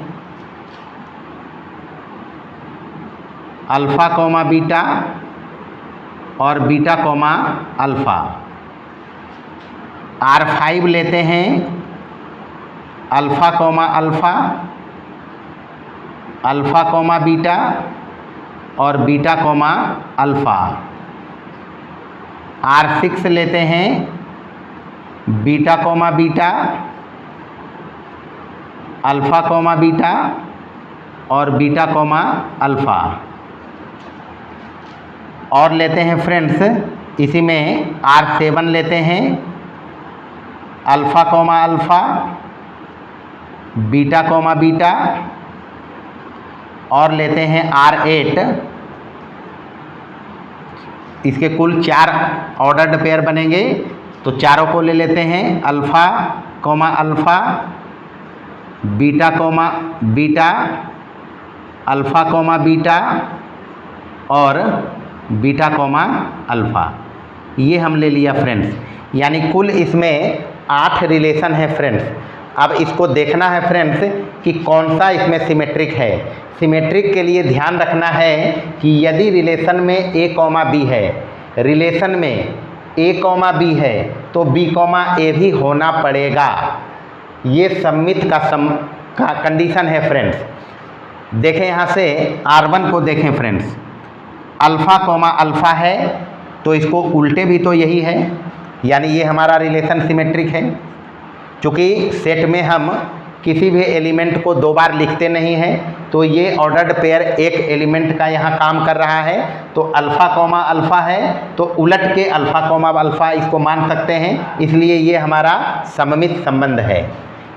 अल्फ़ा कॉमा बीटा और बीटा कॉमा अल्फ़ा, R5 लेते हैं alpha comma alpha, alpha comma beta और बीटा कॉमा अल्फ़ा, R6 लेते हैं beta comma beta, alpha comma beta और बीटा कॉमा अल्फ़ा, और लेते हैं फ्रेंड्स, इसी में R7 लेते हैं, alpha comma alpha, beta comma beta, और लेते हैं R8। इसके कुल 4 ऑर्डर्ड पेयर बनेंगे, तो चारों को ले लेते हैं, alpha comma alpha, beta comma beta, alpha comma beta और बीटा कोमा अल्फ़ा। ये हम ले लिया फ्रेंड्स, यानी कुल इसमें 8 रिलेशन है फ्रेंड्स। अब इसको देखना है फ्रेंड्स कि कौन सा इसमें सिमेट्रिक है। सिमेट्रिक के लिए ध्यान रखना है कि यदि रिलेशन में A कॉमा B है, रिलेशन में A कॉमा B है, तो B कॉमा A भी होना पड़ेगा। ये सममित का कंडीशन है फ्रेंड्स। देखें यहाँ से R1 को देखें फ्रेंड्स, अल्फ़ा कोमा अल्फ़ा है, तो इसको उल्टे भी तो यही है, यानी ये हमारा रिलेशन सिमेट्रिक है। चूँकि सेट में हम किसी भी एलिमेंट को 2 बार लिखते नहीं हैं, तो ये ऑर्डर्ड पेयर एक एलिमेंट का यहाँ काम कर रहा है। तो अल्फ़ा कोमा अल्फ़ा है, तो उलट के अल्फ़ा कोमा अल्फ़ा इसको मान सकते हैं, इसलिए ये हमारा सममित संबंध है।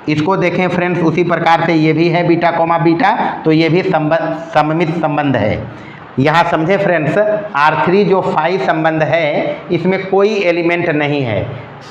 इसको देखें फ्रेंड्स, उसी प्रकार से ये भी है बीटा कोमा बीटा, तो ये भी सममित संबंध है। यहाँ समझे फ्रेंड्स, R3 जो फाई संबंध है, इसमें कोई एलिमेंट नहीं है।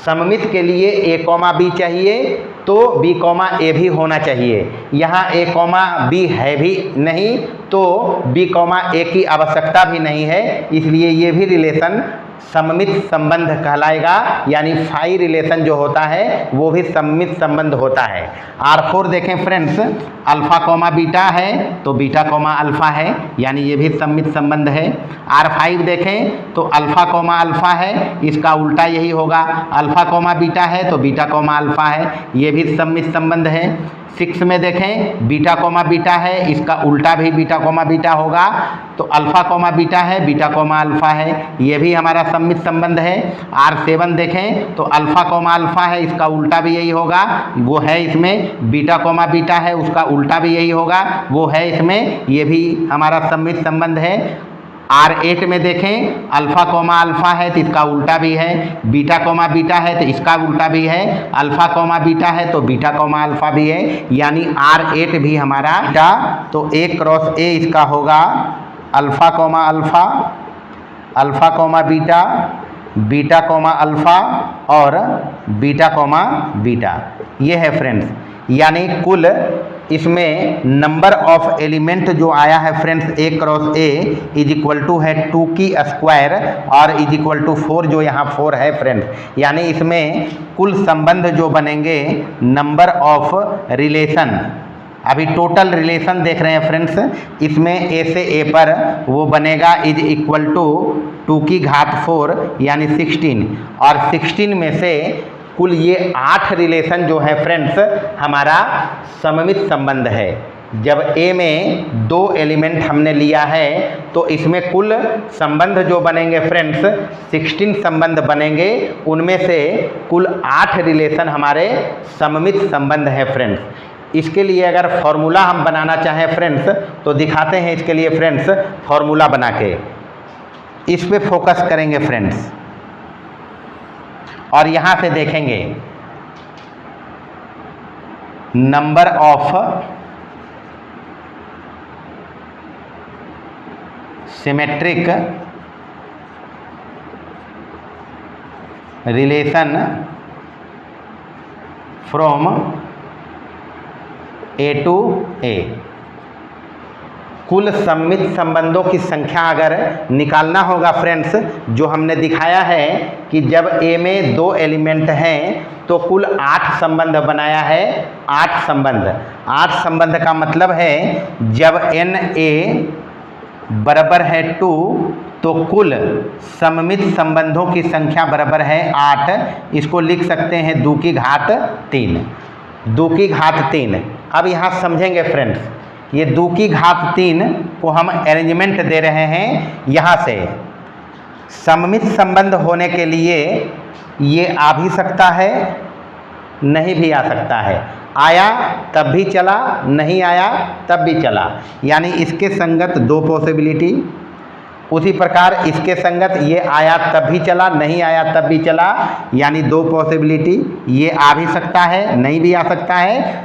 सममित के लिए A कॉमा B चाहिए, तो B कॉमा A भी होना चाहिए। यहाँ A कॉमा B है भी नहीं, तो B कॉमा A की आवश्यकता भी नहीं है, इसलिए ये भी रिलेशन सममित संबंध कहलाएगा, यानी फाई रिलेशन जो होता है वो भी सममित संबंध होता है। R4 देखें फ्रेंड्स, अल्फ़ा कोमा बीटा है, तो बीटा कोमा अल्फ़ा है, यानी ये भी सममित संबंध है। R5 देखें तो अल्फ़ा कोमा अल्फ़ा है, इसका उल्टा यही होगा, अल्फ़ा कोमा बीटा है तो बीटा कोमा अल्फ़ा है, ये भी सममित संबंध है। 6 में देखें बीटा कोमा बीटा है, इसका उल्टा भी बीटा कोमा बीटा होगा, तो अल्फ़ा कोमा बीटा है, बीटा कोमा अल्फ़ा है, ये भी हमारा सममित संबंध है। R7 देखें तो अल्फ़ा कोमा अल्फ़ा है, इसका उल्टा भी यही होगा, वो है इसमें बीटा कोमा बीटा है, उसका उल्टा भी यही होगा, वो है इसमें, ये भी हमारा सममित संबंध है। R8 में देखें अल्फ़ा कोमा अल्फ़ा है, तो इसका उल्टा भी है, बीटा कोमा बीटा है तो इसका उल्टा भी है, अल्फ़ा कोमा बीटा है तो बीटा कोमा अल्फ़ा भी है, यानी R8 भी हमारा बीटा, तो A क्रॉस A इसका होगा alpha comma alpha, alpha comma beta, beta comma alpha और बीटा कोमा बीटा। ये है फ्रेंड्स, यानी कुल इसमें नंबर ऑफ एलिमेंट जो आया है friends A cross A is equal to है 2 की स्क्वायर और इज इक्वल टू 4, जो यहाँ 4 है फ्रेंड्स, यानी इसमें कुल संबंध जो बनेंगे नंबर ऑफ रिलेशन, अभी टोटल रिलेशन देख रहे हैं फ्रेंड्स, इसमें A से A पर वो बनेगा इज इक्वल टू 2 की घात 4 यानी 16, और 16 में से कुल ये 8 रिलेशन जो है फ्रेंड्स हमारा सममित संबंध है। जब A में 2 एलिमेंट हमने लिया है तो इसमें कुल संबंध जो बनेंगे फ्रेंड्स 16 संबंध बनेंगे, उनमें से कुल 8 रिलेशन हमारे सममित संबंध है फ्रेंड्स। इसके लिए अगर फॉर्मूला हम बनाना चाहें फ्रेंड्स तो दिखाते हैं इसके लिए फ्रेंड्स फॉर्मूला बना के, इस पे फोकस करेंगे फ्रेंड्स और यहाँ से देखेंगे number of symmetric relation from A to A। कुल सममित संबंधों की संख्या अगर निकालना होगा फ्रेंड्स, जो हमने दिखाया है कि जब A में 2 एलिमेंट हैं तो कुल 8 संबंध बनाया है। 8 संबंध का मतलब है जब NA बराबर है 2 तो कुल सममित संबंधों की संख्या बराबर है 8। इसको लिख सकते हैं 2 की घात 3, 2 की घात 3। अब यहाँ समझेंगे फ्रेंड्स, ये 2 की घात 3 को हम अरेंजमेंट दे रहे हैं। यहाँ से सममित संबंध होने के लिए ये आ भी सकता है, नहीं भी आ सकता है, आया तब भी चला, नहीं आया तब भी चला, यानी इसके संगत 2 पॉसिबिलिटी। उसी प्रकार इसके संगत ये आया तब भी चला, नहीं आया तब भी चला, यानी दो पॉसिबिलिटी, ये आ भी सकता है नहीं भी आ सकता है,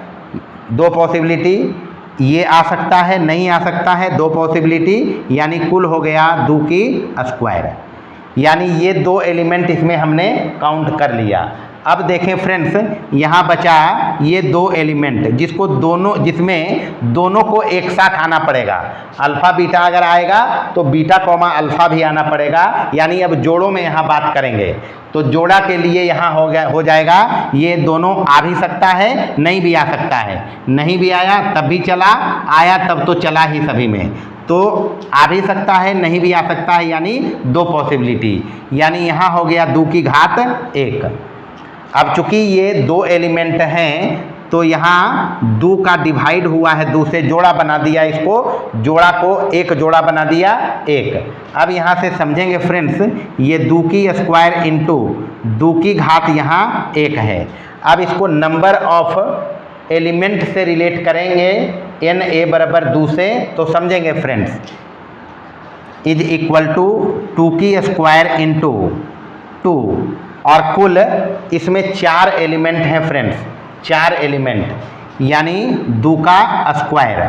दो पॉसिबिलिटी, ये आ सकता है नहीं आ सकता है, दो पॉसिबिलिटी, यानी कुल हो गया 2 की स्क्वायर। यानी ये दो एलिमेंट इसमें हमने काउंट कर लिया। अब देखें फ्रेंड्स, यहाँ बचा ये दो एलिमेंट जिसमें दोनों को एक साथ आना पड़ेगा। अल्फ़ा बीटा अगर आएगा तो बीटा कॉमा अल्फ़ा भी आना पड़ेगा, यानी अब जोड़ों में यहाँ बात करेंगे तो जोड़ा के लिए यहाँ हो जाएगा ये दोनों आ भी सकता है नहीं भी आ सकता है, नहीं भी आया तब भी चला, आया तब तो चला ही सभी में, तो आ भी सकता है नहीं भी आ सकता है, यानी दो पॉसिबिलिटी, यानी यहाँ हो गया 2 की घात 1। अब चूंकि ये दो एलिमेंट हैं तो यहाँ 2 का डिवाइड हुआ है 2 से, जोड़ा बना दिया, इसको जोड़ा को एक जोड़ा बना दिया 1। अब यहाँ से समझेंगे फ्रेंड्स, ये 2 की स्क्वायर इंटू 2 की घात यहाँ 1 है। अब इसको नंबर ऑफ एलिमेंट से रिलेट करेंगे Na बराबर 2 से, तो समझेंगे फ्रेंड्स, इज इक्वल टू 2 की स्क्वायर इंटू 2, और कुल इसमें 4 एलिमेंट हैं फ्रेंड्स, 4 एलिमेंट, यानी 2 का स्क्वायर।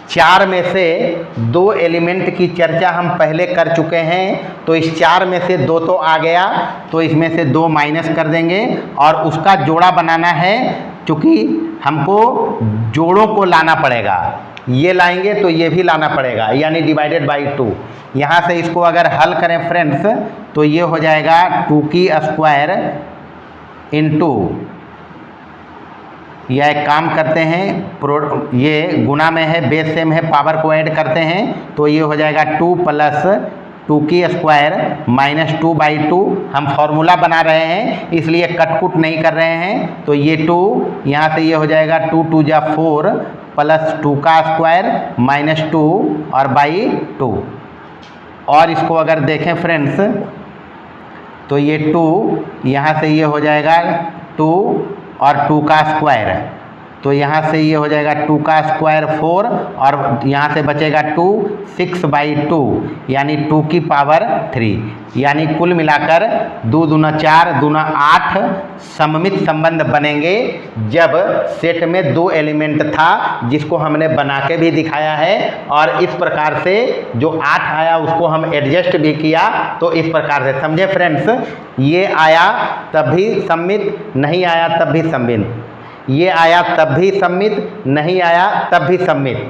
4 में से 2 एलिमेंट की चर्चा हम पहले कर चुके हैं, तो इस 4 में से 2 तो आ गया, तो इसमें से 2 माइनस कर देंगे और उसका जोड़ा बनाना है, क्योंकि हमको जोड़ों को लाना पड़ेगा, ये लाएंगे तो ये भी लाना पड़ेगा, यानी डिवाइडेड बाई 2। यहाँ से इसको अगर हल करें फ्रेंड्स तो ये हो जाएगा 2 की स्क्वायर इंटू, या एक काम करते हैं, ये गुना में है, बेस सेम है, पावर को ऐड करते हैं, तो ये हो जाएगा 2 प्लस 2 की स्क्वायर माइनस 2/2। हम फॉर्मूला बना रहे हैं इसलिए कटकुट नहीं कर रहे हैं, तो ये 2 यहाँ से ये हो जाएगा 2 2 जा 4 प्लस 2 का स्क्वायर माइनस 2 और बाई 2। और इसको अगर देखें फ्रेंड्स तो ये 2 यहाँ से ये हो जाएगा 2 और 2 का स्क्वायर, तो यहाँ से ये हो जाएगा 2 का स्क्वायर 4 और यहाँ से बचेगा 2, 6/2, यानी 2 की पावर 3, यानी कुल मिलाकर 2 दूना 4 दूना 8 सममित संबंध बनेंगे जब सेट में 2 एलिमेंट था, जिसको हमने बना के भी दिखाया है, और इस प्रकार से जो 8 आया उसको हम एडजस्ट भी किया, तो इस प्रकार से समझे फ्रेंड्स, ये आया तब भी सममित, नहीं आया तब भी सममित, ये आया तब भी सममित, नहीं आया तब भी सममित,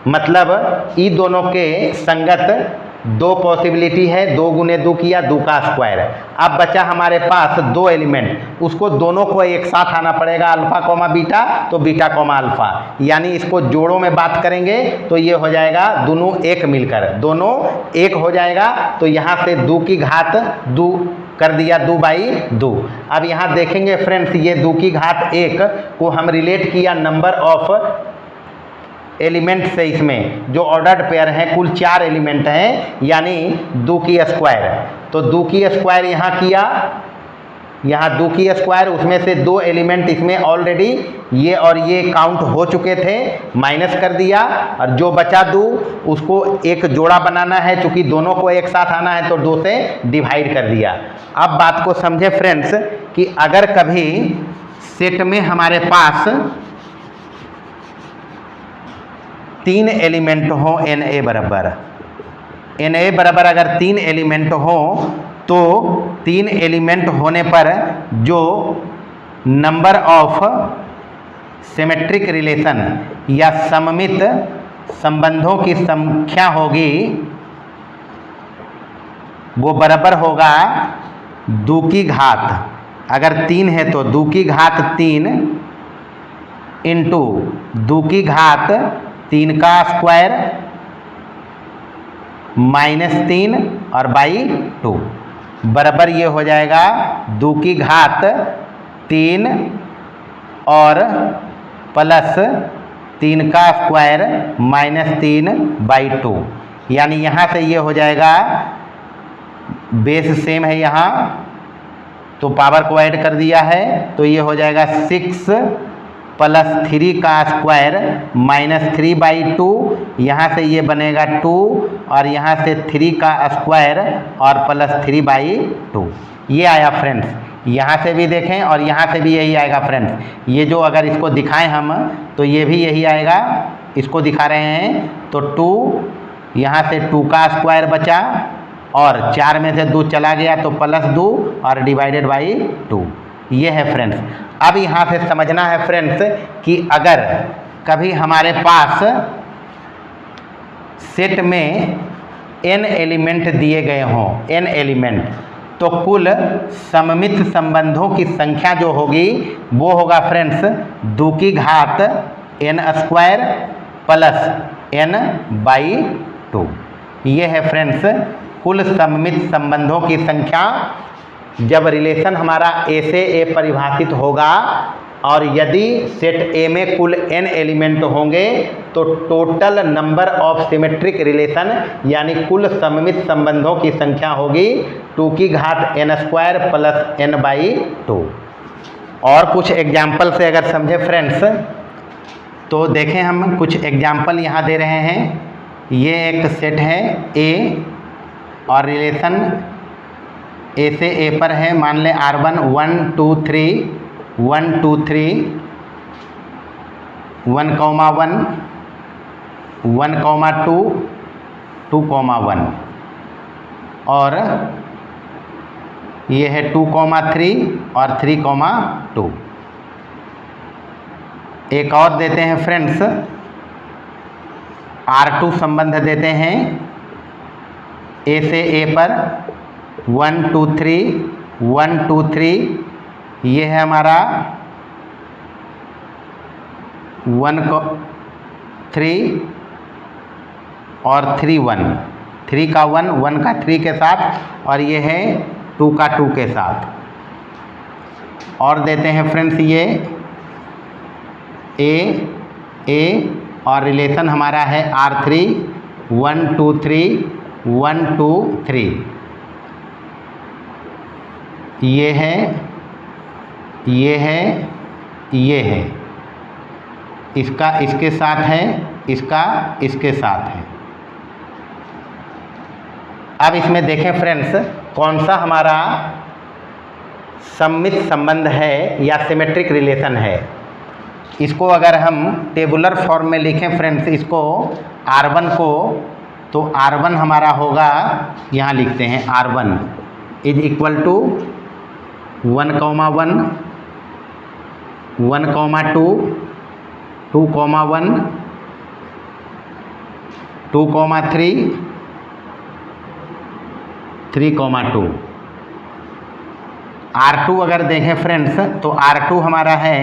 मतलब ई दोनों के संगत 2 पॉसिबिलिटी है, 2 गुने 2 किया 2 का स्क्वायर। अब बचा हमारे पास 2 एलिमेंट, उसको दोनों को एक साथ आना पड़ेगा, अल्फ़ा कॉमा बीटा, तो बीटा कॉमा अल्फ़ा, यानी इसको जोड़ों में बात करेंगे तो ये हो जाएगा दोनों एक मिलकर, दोनों एक हो जाएगा, तो यहाँ से 2 की घात 2 कर दिया 2/2। अब यहाँ देखेंगे फ्रेंड्स, ये 2 की घात 1 को हम रिलेट किया नंबर ऑफ एलिमेंट से, इसमें जो ऑर्डर्ड पेयर हैं कुल 4 एलिमेंट हैं, यानी 2 की स्क्वायर, तो 2 की स्क्वायर यहाँ किया, यहाँ 2 की स्क्वायर, उसमें से 2 एलिमेंट इसमें ऑलरेडी ये और ये काउंट हो चुके थे, माइनस कर दिया, और जो बचा 2 उसको एक जोड़ा बनाना है, चूँकि दोनों को एक साथ आना है तो 2 से डिवाइड कर दिया। अब बात को समझे फ्रेंड्स कि अगर कभी सेट में हमारे पास 3 एलिमेंट हो Na बराबर अगर 3 एलिमेंट हो, तो 3 एलिमेंट होने पर जो नंबर ऑफ सिमेट्रिक रिलेशन या सममित संबंधों की संख्या होगी वो बराबर होगा 2 की घात, अगर 3 है तो 2 की घात 3 इंटू 2 की घात 3 का स्क्वायर माइनस 3 और बाई 2, बराबर ये हो जाएगा 2 की घात 3 और प्लस 3 का स्क्वायर माइनस 3/2, यानी यहाँ से ये हो जाएगा, बेस सेम है यहाँ तो पावर को ऐड कर दिया है, तो ये हो जाएगा 6 +3 का स्क्वायर -3/2, यहाँ से ये बनेगा 2 और यहाँ से 3 का स्क्वायर और +3/2। ये आया फ्रेंड्स। यहाँ से भी देखें और यहाँ से भी यही आएगा फ्रेंड्स। ये जो अगर इसको दिखाएं हम तो ये भी यही आएगा, इसको दिखा रहे हैं तो 2, यहाँ से 2 का स्क्वायर बचा और 4 में से 2 चला गया तो +2 और /2। ये है फ्रेंड्स। अब यहाँ से समझना है फ्रेंड्स कि अगर कभी हमारे पास सेट में n एलिमेंट दिए गए हों, n एलिमेंट, तो कुल सममित संबंधों की संख्या जो होगी वो होगा फ्रेंड्स 2 की घात n² + n/2। ये है फ्रेंड्स कुल सममित संबंधों की संख्या। जब रिलेशन हमारा A से A परिभाषित होगा और यदि सेट A में कुल n एलिमेंट होंगे तो total number of symmetric relation यानी कुल सममित संबंधों की संख्या होगी 2 की घात n² + n/2। और कुछ एग्जाम्पल से अगर समझे फ्रेंड्स तो देखें, हम कुछ एग्जाम्पल यहाँ दे रहे हैं। ये एक सेट है A और रिलेशन A से A पर है, मान लें R1 1 2 3 1 2 3 1, 1, 1, 2 2, 1 और ये है 2, 3 और 3, 2। एक और देते हैं फ्रेंड्स, R2 संबंध देते हैं A से A पर 1 2 3 1 2 3। ये है हमारा 1, 3 और 3, 1, 3 का 1, 1 का 3 के साथ और ये है 2 का 2 के साथ। और देते हैं फ्रेंड्स ये A और रिलेशन हमारा है R3 1 2 3 1 2 3। ये है, ये है, ये है, इसका इसके साथ है, इसका इसके साथ है। अब इसमें देखें फ्रेंड्स कौन सा हमारा सममित संबंध है या सिमेट्रिक रिलेशन है। इसको अगर हम टेबुलर फॉर्म में लिखें फ्रेंड्स, इसको R1 को, तो R1 हमारा होगा, यहाँ लिखते हैं R1 = 1, 1, 1, 2 2, 1 2, 3 3, 2। R2 अगर देखें फ्रेंड्स तो R2 हमारा है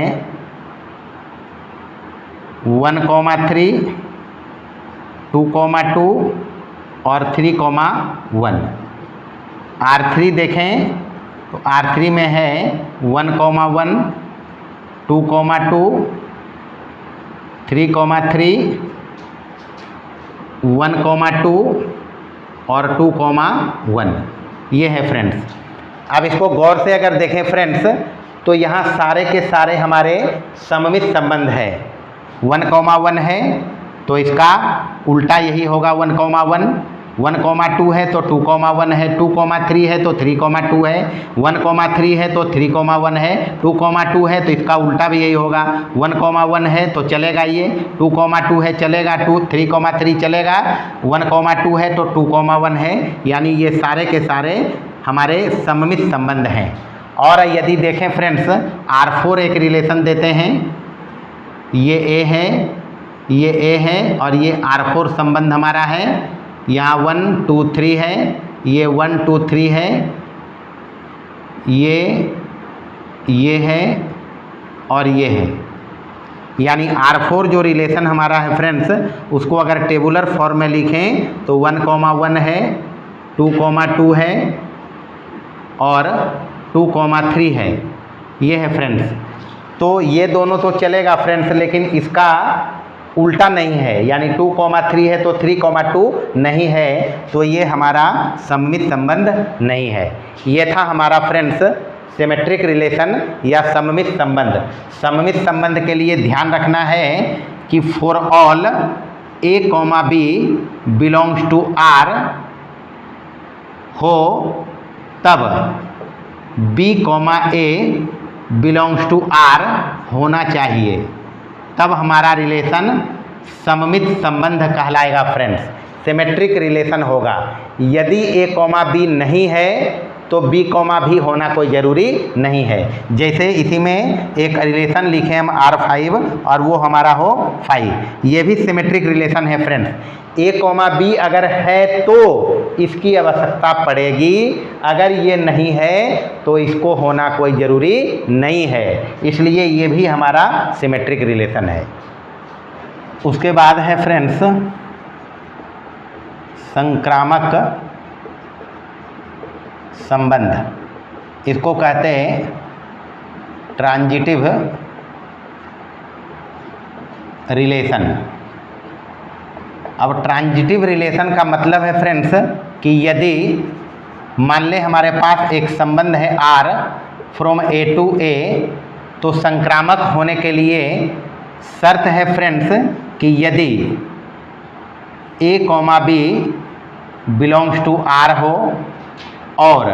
1, 3 2, 2 और 3, 1। R3 देखें तो R3 में है 1, 1 2, 2 3, 3 1, 2 और 2, 1। ये है फ्रेंड्स। अब इसको गौर से अगर देखें फ्रेंड्स तो यहाँ सारे के सारे हमारे सममित संबंध है। 1, 1 है तो इसका उल्टा यही होगा 1, 1, 1, 2 है तो 2, 1 है, 2, 3 है तो 3, 2 है, 1, 3 है तो 3, 1 है, 2, 2 है तो इसका उल्टा भी यही होगा। 1, 1 है तो चलेगा ये, 2, 2 है चलेगा, 2, 3, 3 चलेगा, 1, 2 है तो 2, 1 है। यानी ये सारे के सारे हमारे सममित संबंध हैं। और यदि देखें फ्रेंड्स R4 एक रिलेशन देते हैं, ये A है, ये A है और ये R4 संबंध हमारा है। यहाँ 1 2 3 है, ये 1 2 3 है, ये है और ये है। यानी R4 जो रिलेशन हमारा है फ्रेंड्स उसको अगर टेबुलर फॉर्म में लिखें तो 1, 1 है, 2, 2 है और 2, 3 है। ये है फ्रेंड्स। तो ये दोनों तो चलेगा फ्रेंड्स, लेकिन इसका उल्टा नहीं है, यानी 2, 3 है तो 3, 2 नहीं है, तो ये हमारा सममित संबंध नहीं है। ये था हमारा फ्रेंड्स सिमेट्रिक रिलेशन या सममित संबंध। सममित संबंध के लिए ध्यान रखना है कि for all A comma B belongs to R हो तब B comma A belongs to R होना चाहिए, तब हमारा रिलेशन सममित संबंध कहलाएगा फ्रेंड्स, सिमेट्रिक रिलेशन होगा। यदि ए कॉमा बी नहीं है तो बी कॉमा भी होना कोई ज़रूरी नहीं है। जैसे इसी में एक रिलेशन लिखे हम R5 और वो हमारा हो 5, ये भी सिमेट्रिक रिलेशन है फ्रेंड्स। ए कॉमा बी अगर है तो इसकी आवश्यकता पड़ेगी, अगर ये नहीं है तो इसको होना कोई ज़रूरी नहीं है, इसलिए ये भी हमारा सिमेट्रिक रिलेशन है। उसके बाद है फ्रेंड्स संक्रामक संबंध, इसको कहते हैं ट्रांजिटिव रिलेशन। अब ट्रांजिटिव रिलेशन का मतलब है फ्रेंड्स कि यदि मान लें हमारे पास एक संबंध है R from A to A, तो संक्रामक होने के लिए शर्त है फ्रेंड्स कि यदि A comma B belongs to R हो और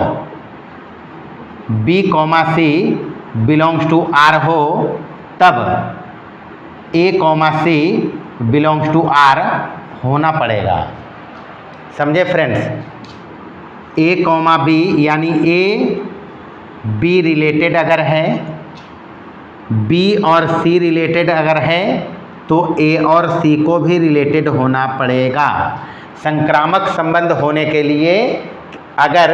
B comma C belongs to R हो, तब A comma C belongs to R होना पड़ेगा। समझे फ्रेंड्स, A कॉमा B यानी A B रिलेटेड अगर है, B और C रिलेटेड अगर है तो A और C को भी रिलेटेड होना पड़ेगा। संक्रामक संबंध होने के लिए अगर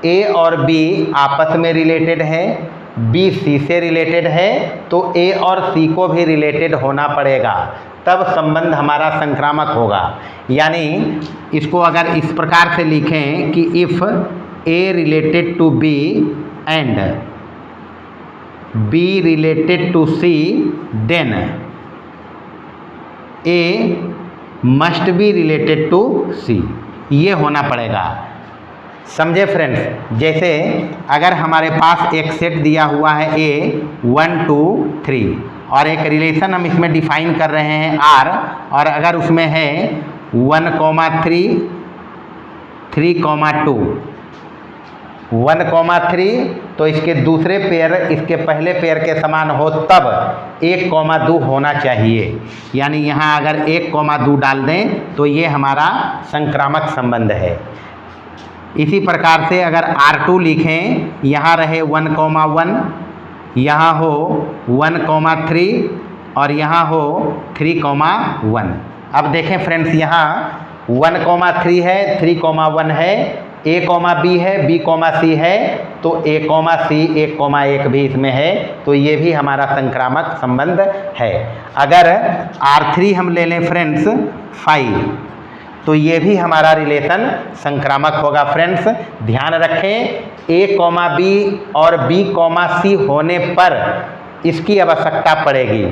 A और B आपस में रिलेटेड है, B C से रिलेटेड है, तो A और C को भी रिलेटेड होना पड़ेगा, तब संबंध हमारा संक्रामक होगा। यानी इसको अगर इस प्रकार से लिखें कि if A related to B and B related to C then A must be related to C, ये होना पड़ेगा। समझे फ्रेंड्स, जैसे अगर हमारे पास एक सेट दिया हुआ है A 1 2 3 और एक रिलेशन हम इसमें डिफाइन कर रहे हैं R, और अगर उसमें है 1,3 3,2 1,3 तो इसके दूसरे पेयर इसके पहले पेयर के समान हो तब 1,2 होना चाहिए। यानी यहाँ अगर 1,2 डाल दें तो ये हमारा संक्रामक संबंध है। इसी प्रकार से अगर R2 लिखें, यहाँ रहे 1,1, यहाँ हो 1,3 और यहाँ हो 3,1। अब देखें फ्रेंड्स, यहाँ 1,3 है, 3,1 है, A कॉमा B है, B कॉमा C है, तो A कॉमा C 1,1 भी इसमें है, तो ये भी हमारा संक्रामक संबंध है। अगर R3 हम ले लें फ्रेंड्स 5, तो ये भी हमारा रिलेशन संक्रामक होगा फ्रेंड्स। ध्यान रखें, A कॉमा B और B कॉमा C होने पर इसकी आवश्यकता पड़ेगी।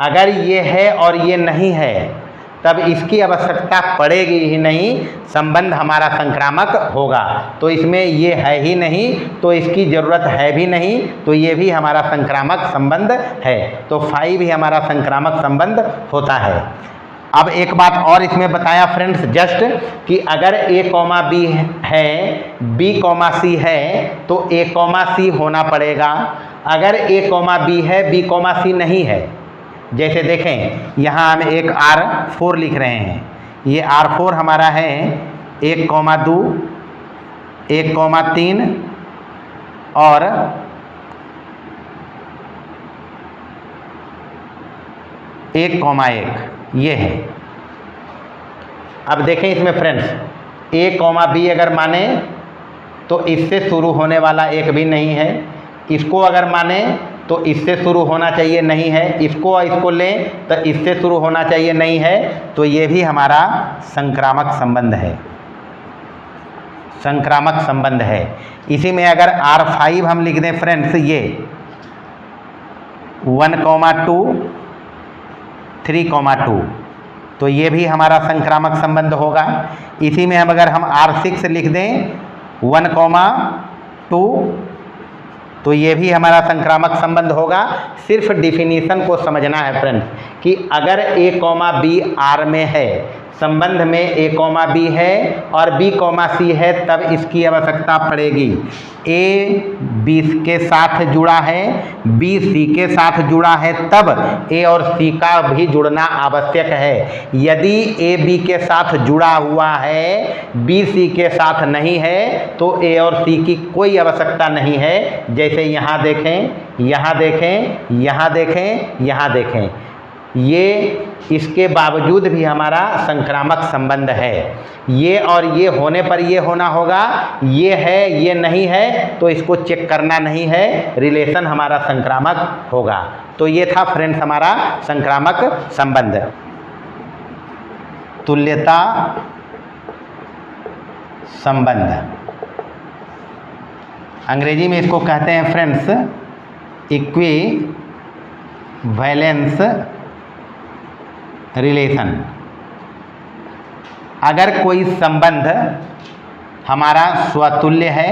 अगर ये है और ये नहीं है तब इसकी आवश्यकता पड़ेगी ही नहीं, संबंध हमारा संक्रामक होगा। तो इसमें ये है ही नहीं तो इसकी ज़रूरत है भी नहीं, तो ये भी हमारा संक्रामक संबंध है। तो 5 भी हमारा संक्रामक संबंध होता है। अब एक बात और इसमें बताया फ्रेंड्स जस्ट कि अगर A कॉमा B है, B कॉमा C है, तो A कॉमा C होना पड़ेगा। अगर A कॉमा B है, B कॉमा C नहीं है, जैसे देखें यहाँ हम एक R4 लिख रहे हैं, ये R4 हमारा है 1,2 1,3 और 1,1 ये है। अब देखें इसमें फ्रेंड्स, A कॉमा B अगर माने तो इससे शुरू होने वाला एक भी नहीं है, इसको अगर माने तो इससे शुरू होना चाहिए नहीं है, इसको लें तो इससे शुरू होना चाहिए नहीं है, तो ये भी हमारा संक्रामक संबंध है, संक्रामक संबंध है। इसी में अगर R5 हम लिख दें फ्रेंड्स, ये 1,2 3,2, तो ये भी हमारा संक्रामक संबंध होगा। इसी में हम अगर हम R6 लिख दें 1,2 तो ये भी हमारा संक्रामक संबंध होगा। सिर्फ डिफिनीशन को समझना है फ्रेंड्स कि अगर A, B R में है, संबंध में A, B है और B, C है, तब इसकी आवश्यकता पड़ेगी। A B के साथ जुड़ा है, B C के साथ जुड़ा है, तब A और C का भी जुड़ना आवश्यक है। यदि A B के साथ जुड़ा हुआ है, B C के साथ नहीं है, तो A और C की कोई आवश्यकता नहीं है। जैसे यहाँ देखें, यहाँ देखें, यहाँ देखें, यहाँ देखें, ये इसके बावजूद भी हमारा संक्रामक संबंध है। ये और ये होने पर ये होना होगा, ये है ये नहीं है, तो इसको चेक करना नहीं है, रिलेशन हमारा संक्रामक होगा। तो ये था फ्रेंड्स हमारा संक्रामक संबंध। तुल्यता संबंध, अंग्रेजी में इसको कहते हैं फ्रेंड्स इक्विवेलेंस रिलेशन। अगर कोई संबंध हमारा स्वतुल्य है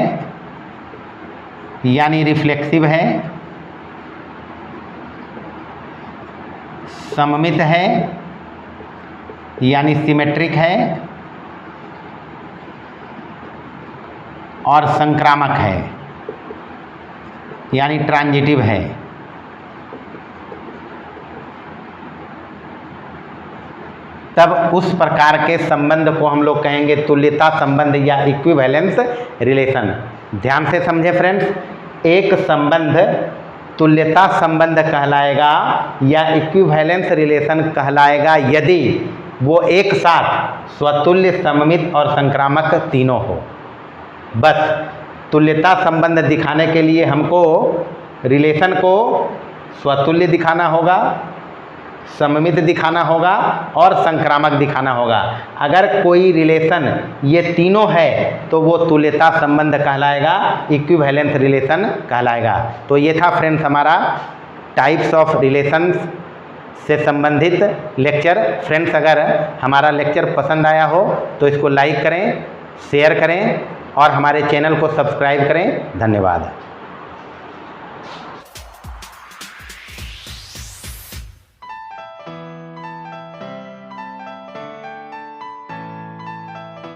यानी रिफ्लेक्सिव है, सममित है यानी सिमेट्रिक है और संक्रामक है यानी ट्रांजिटिव है, तब उस प्रकार के संबंध को हम लोग कहेंगे तुल्यता संबंध या इक्विवेलेंस रिलेशन। ध्यान से समझे फ्रेंड्स, एक संबंध तुल्यता संबंध कहलाएगा या इक्विवेलेंस रिलेशन कहलाएगा यदि वो एक साथ स्वतुल्य, सममित और संक्रामक तीनों हो। बस तुल्यता संबंध दिखाने के लिए हमको रिलेशन को स्वतुल्य दिखाना होगा, सममित दिखाना होगा और संक्रामक दिखाना होगा। अगर कोई रिलेशन ये तीनों है तो वो तुल्यता संबंध कहलाएगा, इक्विवेलेंस रिलेशन कहलाएगा। तो ये था फ्रेंड्स हमारा टाइप्स ऑफ रिलेशंस से संबंधित लेक्चर। फ्रेंड्स अगर हमारा लेक्चर पसंद आया हो तो इसको लाइक करें, शेयर करें और हमारे चैनल को सब्सक्राइब करें। धन्यवाद।